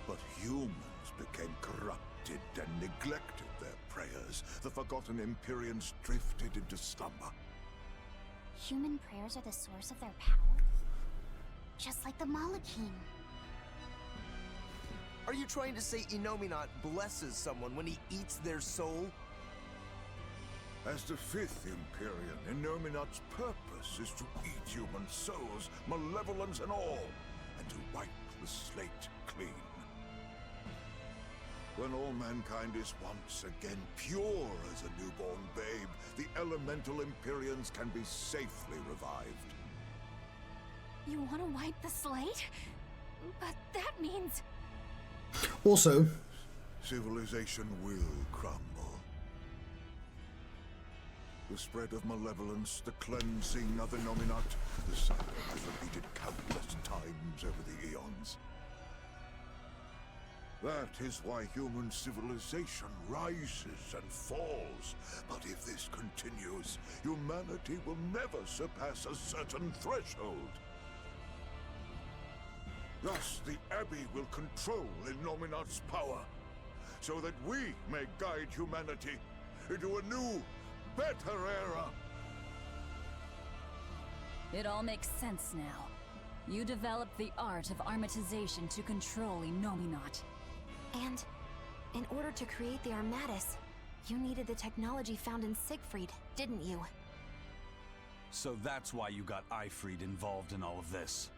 But humans became corrupted and neglected their prayers. The forgotten Empyreans drifted into slumber. Human prayers are the source of their power? Just like the Malachim. Are you trying to say Inominat blesses someone when he eats their soul? As the fifth Empyrean, Inominat's purpose is to eat human souls, malevolence and all, and to wipe the slate clean. When all mankind is once again pure as a newborn babe, the elemental Empyreans can be safely revived. You want to wipe the slate? But that means... Also, civilization will crumble. The spread of malevolence, the cleansing of Inominat, the cycle has repeated countless times over the eons. That is why human civilization rises and falls. But if this continues, humanity will never surpass a certain threshold. Thus, the Abbey will control Inominat's power, so that we may guide humanity into a new, better era. It all makes sense now. You developed the art of armatization to control Inominat. And in order to create the Armatus, you needed the technology found in Siegfried, didn't you? So that's why you got Ifried involved in all of this.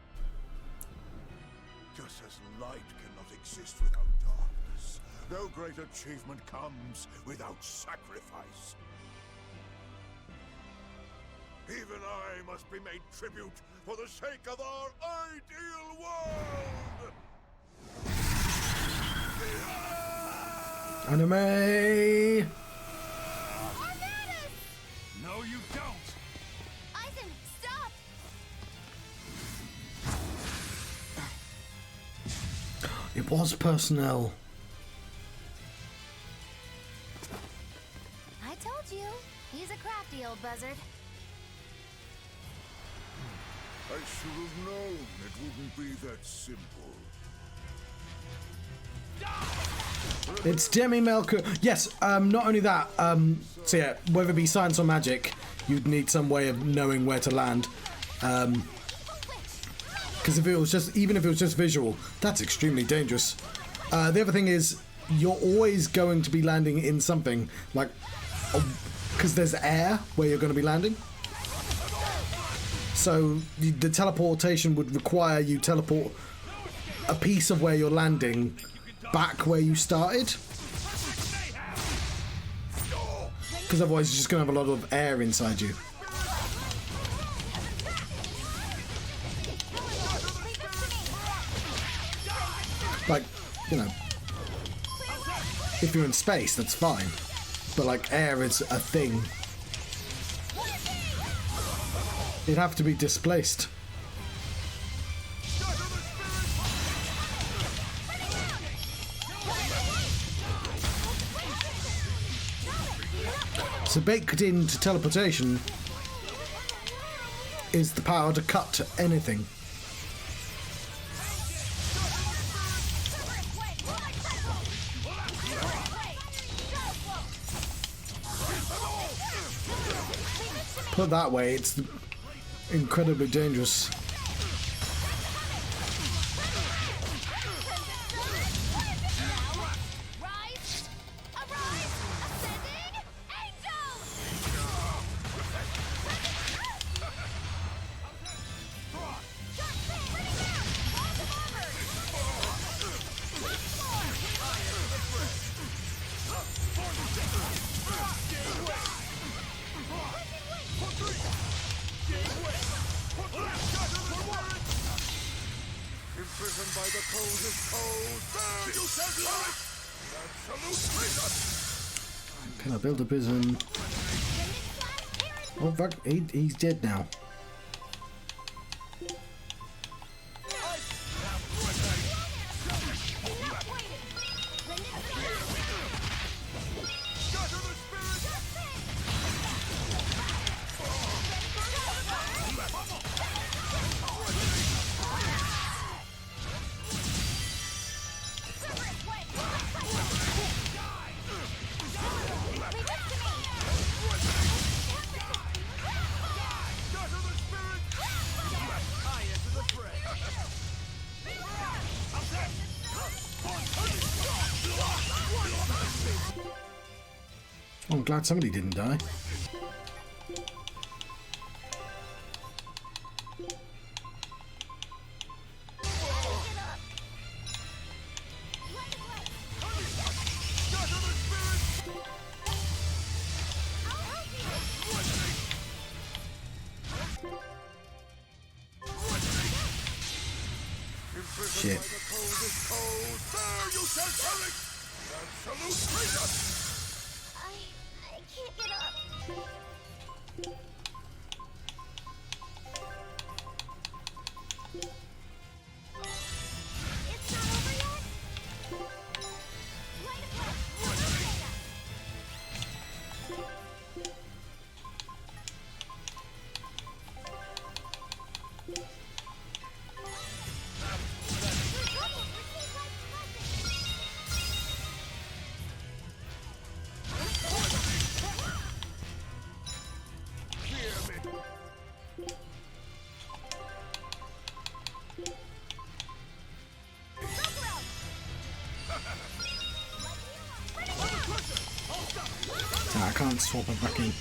Just as light cannot exist without darkness, no great achievement comes without sacrifice. Even I must be made tribute for the sake of our ideal world! Anime! No, you don't! Aizen, stop! It was personnel. I told you, he's a crafty old buzzard. I should have known it wouldn't be that simple. It's Demi Melchior. Yes, not only that, so yeah, whether it be science or magic, you'd need some way of knowing where to land. Because if it was just, even if it was just visual, that's extremely dangerous. The other thing is, you're always going to be landing in something, like, because there's air where you're going to be landing. So the teleportation would require you teleport a piece of where you're landing back where you started, because otherwise you're just going to have a lot of air inside you. Like, you know, if you're in space, that's fine, but like air is a thing. You'd have to be displaced. So baked into teleportation is the power to cut anything. Put that way, it's incredibly dangerous. Imprisoned by the coldest cold. There you said it! Absolute freedom! Can I build a prison? Oh fuck, he's dead now. I'm glad somebody didn't die. Shit. I can't get up. It's not over yet? Light of light. I can't swap it back in.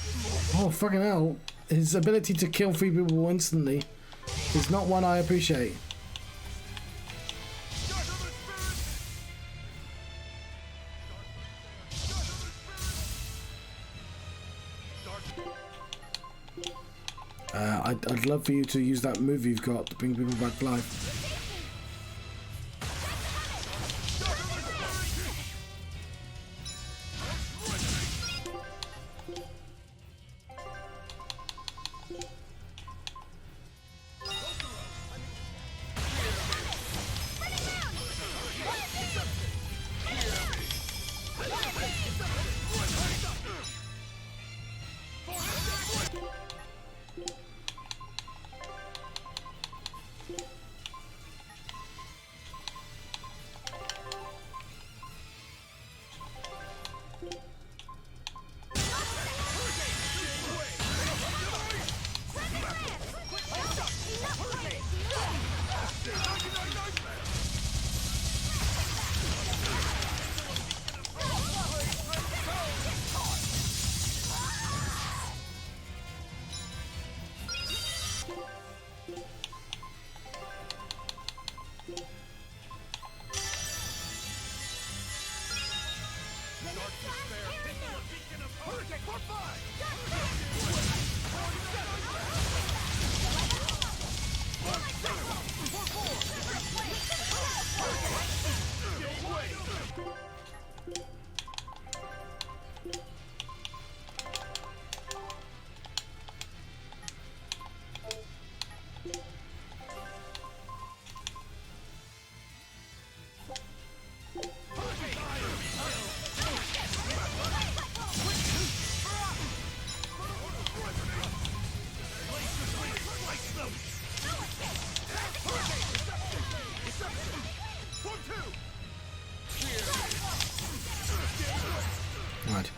Oh fucking hell. His ability to kill 3 people instantly is not one I appreciate. I'd love for you to use that move you've got to bring people back to life. Right.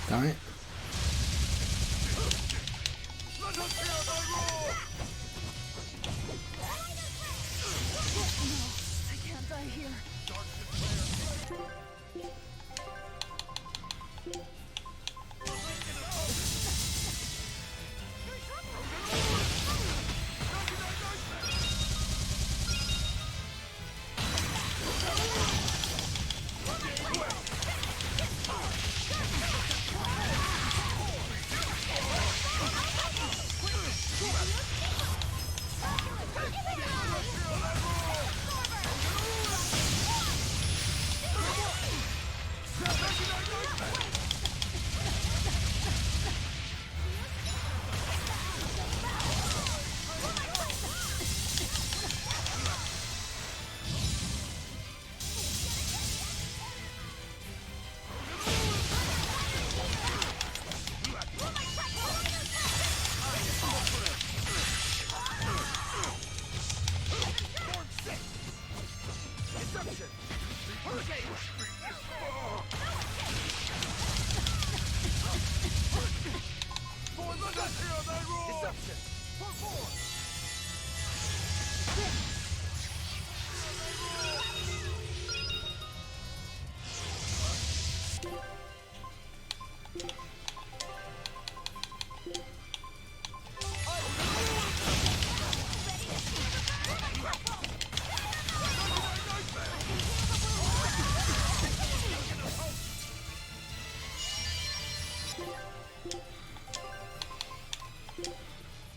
Damn it. out of here.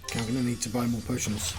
Okay, I'm gonna need to buy more potions.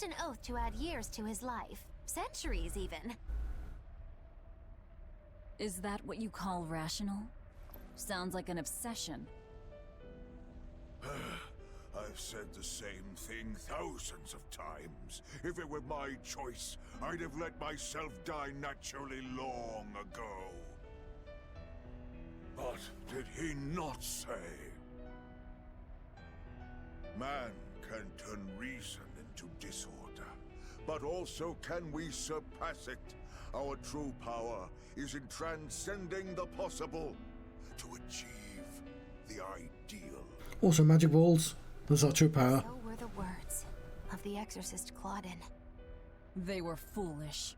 An oath to add years to his life. Centuries, even. Is that what you call rational? Sounds like an obsession. I've said the same thing thousands of times. If it were my choice, I'd have let myself die naturally long ago. But did he not say? Man can turn reason into disorder, but also can we surpass it? Our true power is in transcending the possible to achieve the ideal. Also magic balls. Those are true power. So were the words of the exorcist Claudin. They were foolish.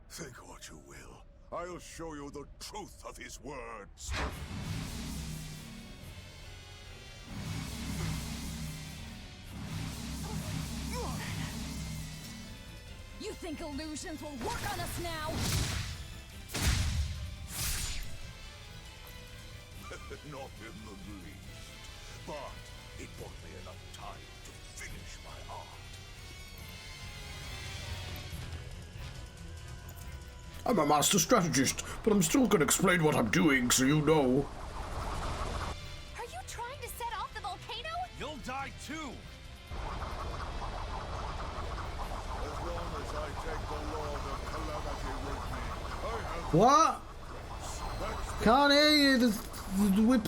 Think what you will. I'll show you the truth of his words. You think illusions will work on us now? Not in the least. But it bought me enough time to finish my art. I'm a master strategist, but I'm still gonna explain what I'm doing so you know. Are you trying to set off the volcano? You'll die too! As long as I take the Lord of Calamity with me, I have... What? Can't hear you. The whip.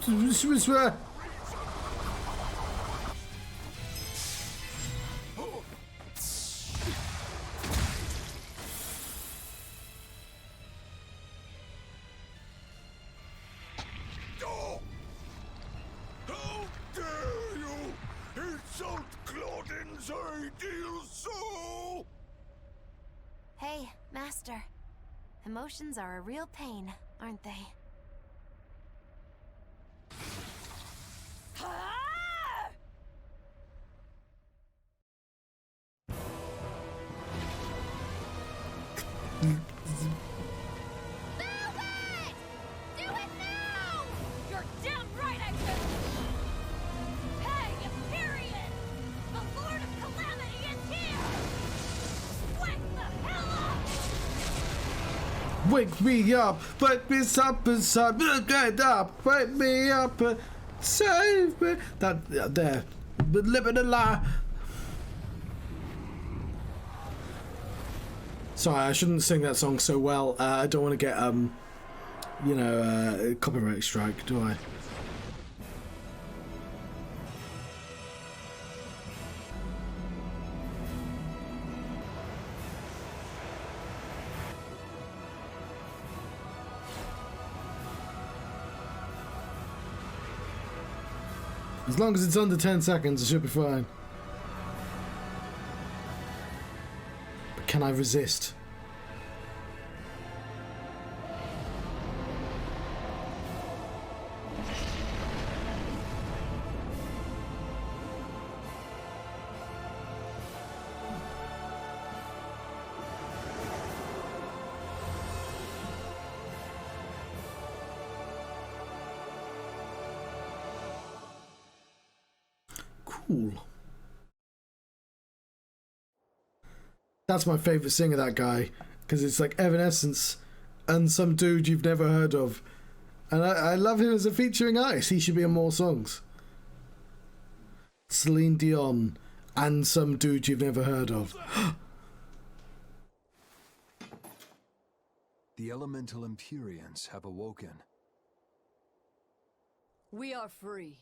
steal so? Hey, Master. Emotions are a real pain, aren't they? Wake me up, wake me up inside, get up, wake me up, save me. That there, but living a lie. Sorry, I shouldn't sing that song so well. I don't want to get you know, copyright strike, do I? As long as it's under 10 seconds, it should be fine. But can I resist? Cool. That's my favourite singer, that guy, because it's like Evanescence and some dude you've never heard of. And I love him as a featuring artist. He should be in more songs. Celine Dion and some dude you've never heard of. The elemental Empyreans have awoken. We are free.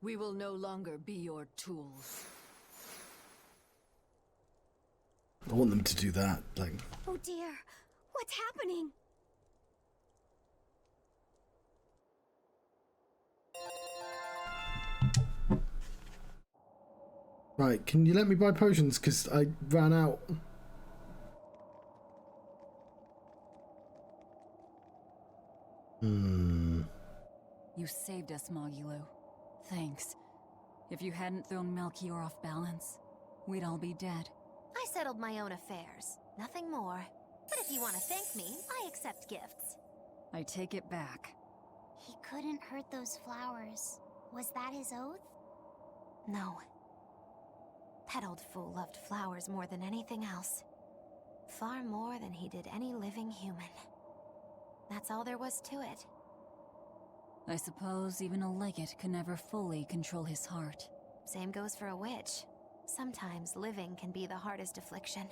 We will no longer be your tools. I want them to do that. Like, Oh dear, what's happening? right, can you let me buy potions? Because I ran out. You saved us, Mogulu. Thanks. If you hadn't thrown Melchior off balance, we'd all be dead. I settled my own affairs. Nothing more. But if you want to thank me, I accept gifts. I take it back. He couldn't hurt those flowers. Was that his oath? No. That old fool loved flowers more than anything else. Far more than he did any living human. That's all there was to it. I suppose even a legate can never fully control his heart. Same goes for a witch. Sometimes living can be the hardest affliction.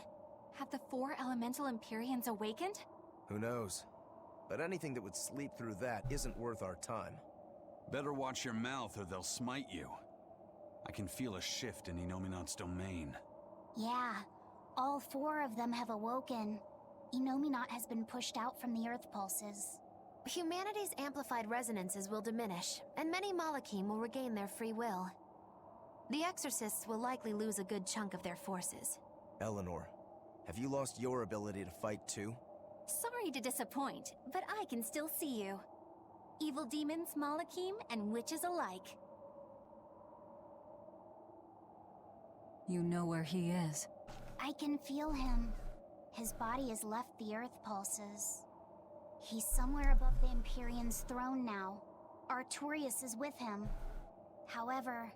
Have the 4 elemental Empyreans awakened? Who knows? But anything that would sleep through that isn't worth our time. Better watch your mouth or they'll smite you. I can feel a shift in Inominat's domain. Yeah, all 4 of them have awoken. Inominat has been pushed out from the Earth pulses. Humanity's amplified resonances will diminish, and many Malachim will regain their free will. The Exorcists will likely lose a good chunk of their forces. Eleanor, have you lost your ability to fight too? Sorry to disappoint, but I can still see you. Evil demons, Malachim, and witches alike. You know where he is. I can feel him. His body has left the Earth pulses. He's somewhere above the Empyrean's throne now. Artorius is with him. However,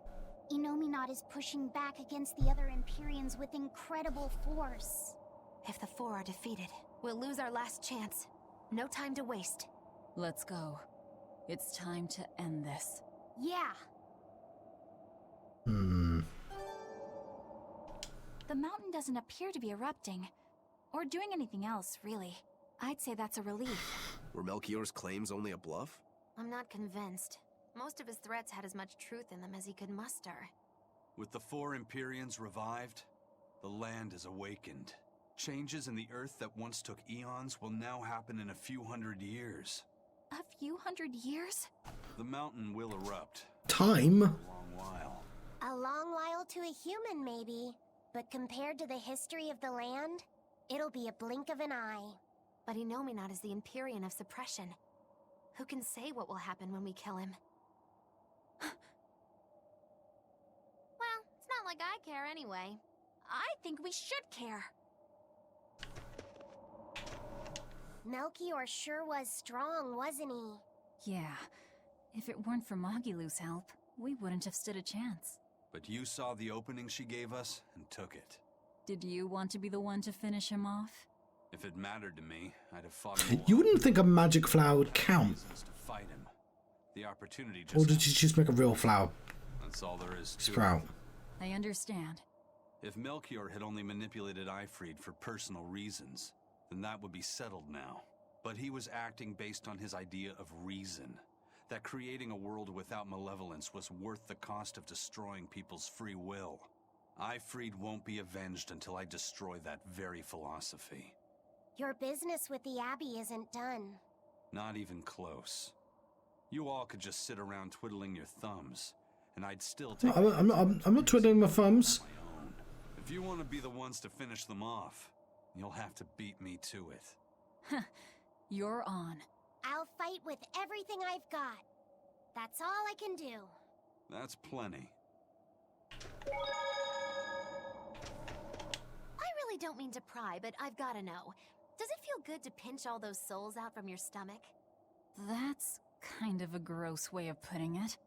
Inominat is pushing back against the other Empyreans with incredible force. If the 4 are defeated, we'll lose our last chance. No time to waste. Let's go. It's time to end this. Yeah! The mountain doesn't appear to be erupting, or doing anything else, really. I'd say that's a relief. Were Melchior's claims only a bluff? I'm not convinced. Most of his threats had as much truth in them as he could muster. With the 4 Empyreans revived, the land is awakened. Changes in the Earth that once took eons will now happen in a few hundred years. A few hundred years? The mountain will erupt. Time? For a long while. A long while to a human, maybe. But compared to the history of the land, it'll be a blink of an eye. But Inominat is the Empyrean of suppression. Who can say what will happen when we kill him? Well, it's not like I care anyway. I think we should care. Melchior sure was strong, wasn't he? Yeah. If it weren't for Magilu's help, we wouldn't have stood a chance. But you saw the opening she gave us and took it. Did you want to be the one to finish him off? If it mattered to me, I'd have fought him. You wouldn't think a magic flower would count. To fight him. The opportunity just. Or did you just make a real flower That's all there is to sprout? it. I understand. If Melchior had only manipulated Ifrid for personal reasons, then that would be settled now. But he was acting based on his idea of reason. That creating a world without malevolence was worth the cost of destroying people's free will. Ifrid won't be avenged until I destroy that very philosophy. Your business with the Abbey isn't done. Not even close. You all could just sit around twiddling your thumbs, and I'd still take. No, I'm not twiddling my thumbs. If you want to be the ones to finish them off, you'll have to beat me to it. You're on. I'll fight with everything I've got. That's all I can do. That's plenty. I really don't mean to pry, but I've gotta know. Does it feel good to pinch all those souls out from your stomach? That's kind of a gross way of putting it.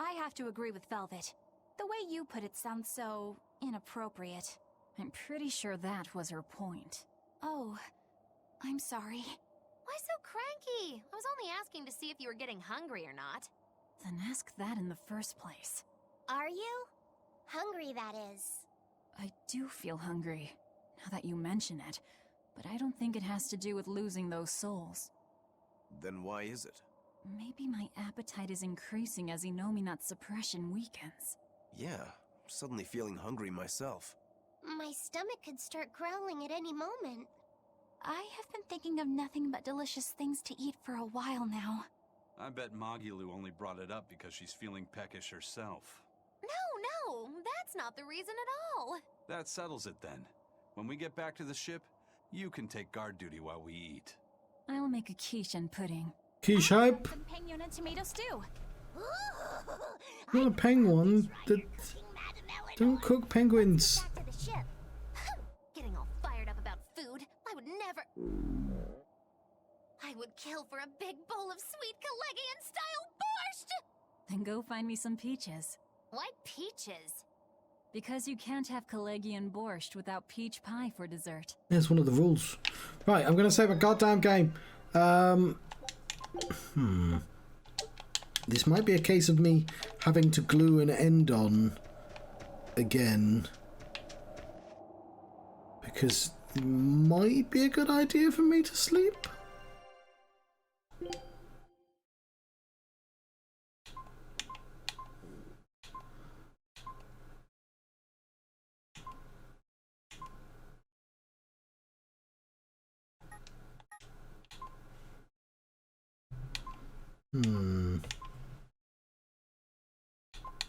I have to agree with Velvet. The way you put it sounds so inappropriate. I'm pretty sure that was her point. Oh, I'm sorry. Why so cranky? I was only asking to see if you were getting hungry or not. Then ask that in the first place. Are you? Hungry, that is. I do feel hungry, now that you mention it, but I don't think it has to do with losing those souls. Then why is it? Maybe my appetite is increasing as Inominat's suppression weakens. Yeah, I'm suddenly feeling hungry myself. My stomach could start growling at any moment. I have been thinking of nothing but delicious things to eat for a while now. I bet Magilu only brought it up because she's feeling peckish herself. No, that's not the reason at all. That settles it then. When we get back to the ship, you can take guard duty while we eat. I'll make a quiche and pudding. Quiche hype? Some penguin and tomato stew. Not a penguin. Don't cook penguins. Back to the ship. Getting all fired up about food. I would never. I would kill for a big bowl of sweet Calegian-style borscht! Then go find me some peaches. Why peaches? Because you can't have Calegian borscht without peach pie for dessert. That's one of the rules. Right, I'm gonna save a goddamn game. This might be a case of me having to glue an end on again. Because it might be a good idea for me to sleep.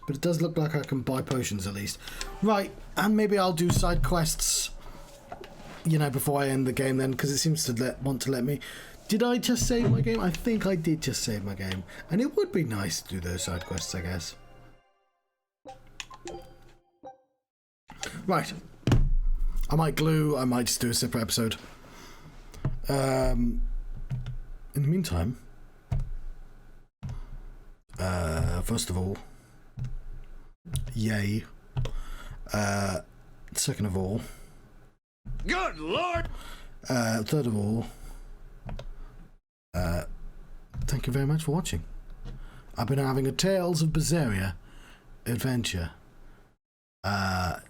But it does look like I can buy potions at least. Right, and maybe I'll do side quests, you know, before I end the game then, because it seems to want to let me. Did I just save my game? I think I did just save my game. And it would be nice to do those side quests, I guess. Right. I might glue, I might just do a separate episode. In the meantime, first of all, yay. Second of all, good lord. Third of all, thank you very much for watching. I've been having a Tales of Berseria adventure. The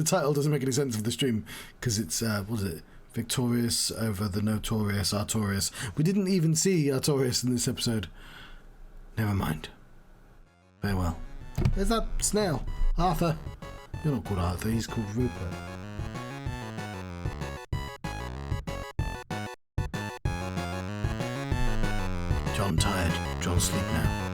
title doesn't make any sense of the stream because it's what is it? Victorious over the notorious Artorius. We didn't even see Artorius in this episode. Never mind. Farewell. There's that snail. Arthur. You're not called Arthur, he's called Rupert. John tired. John sleep now.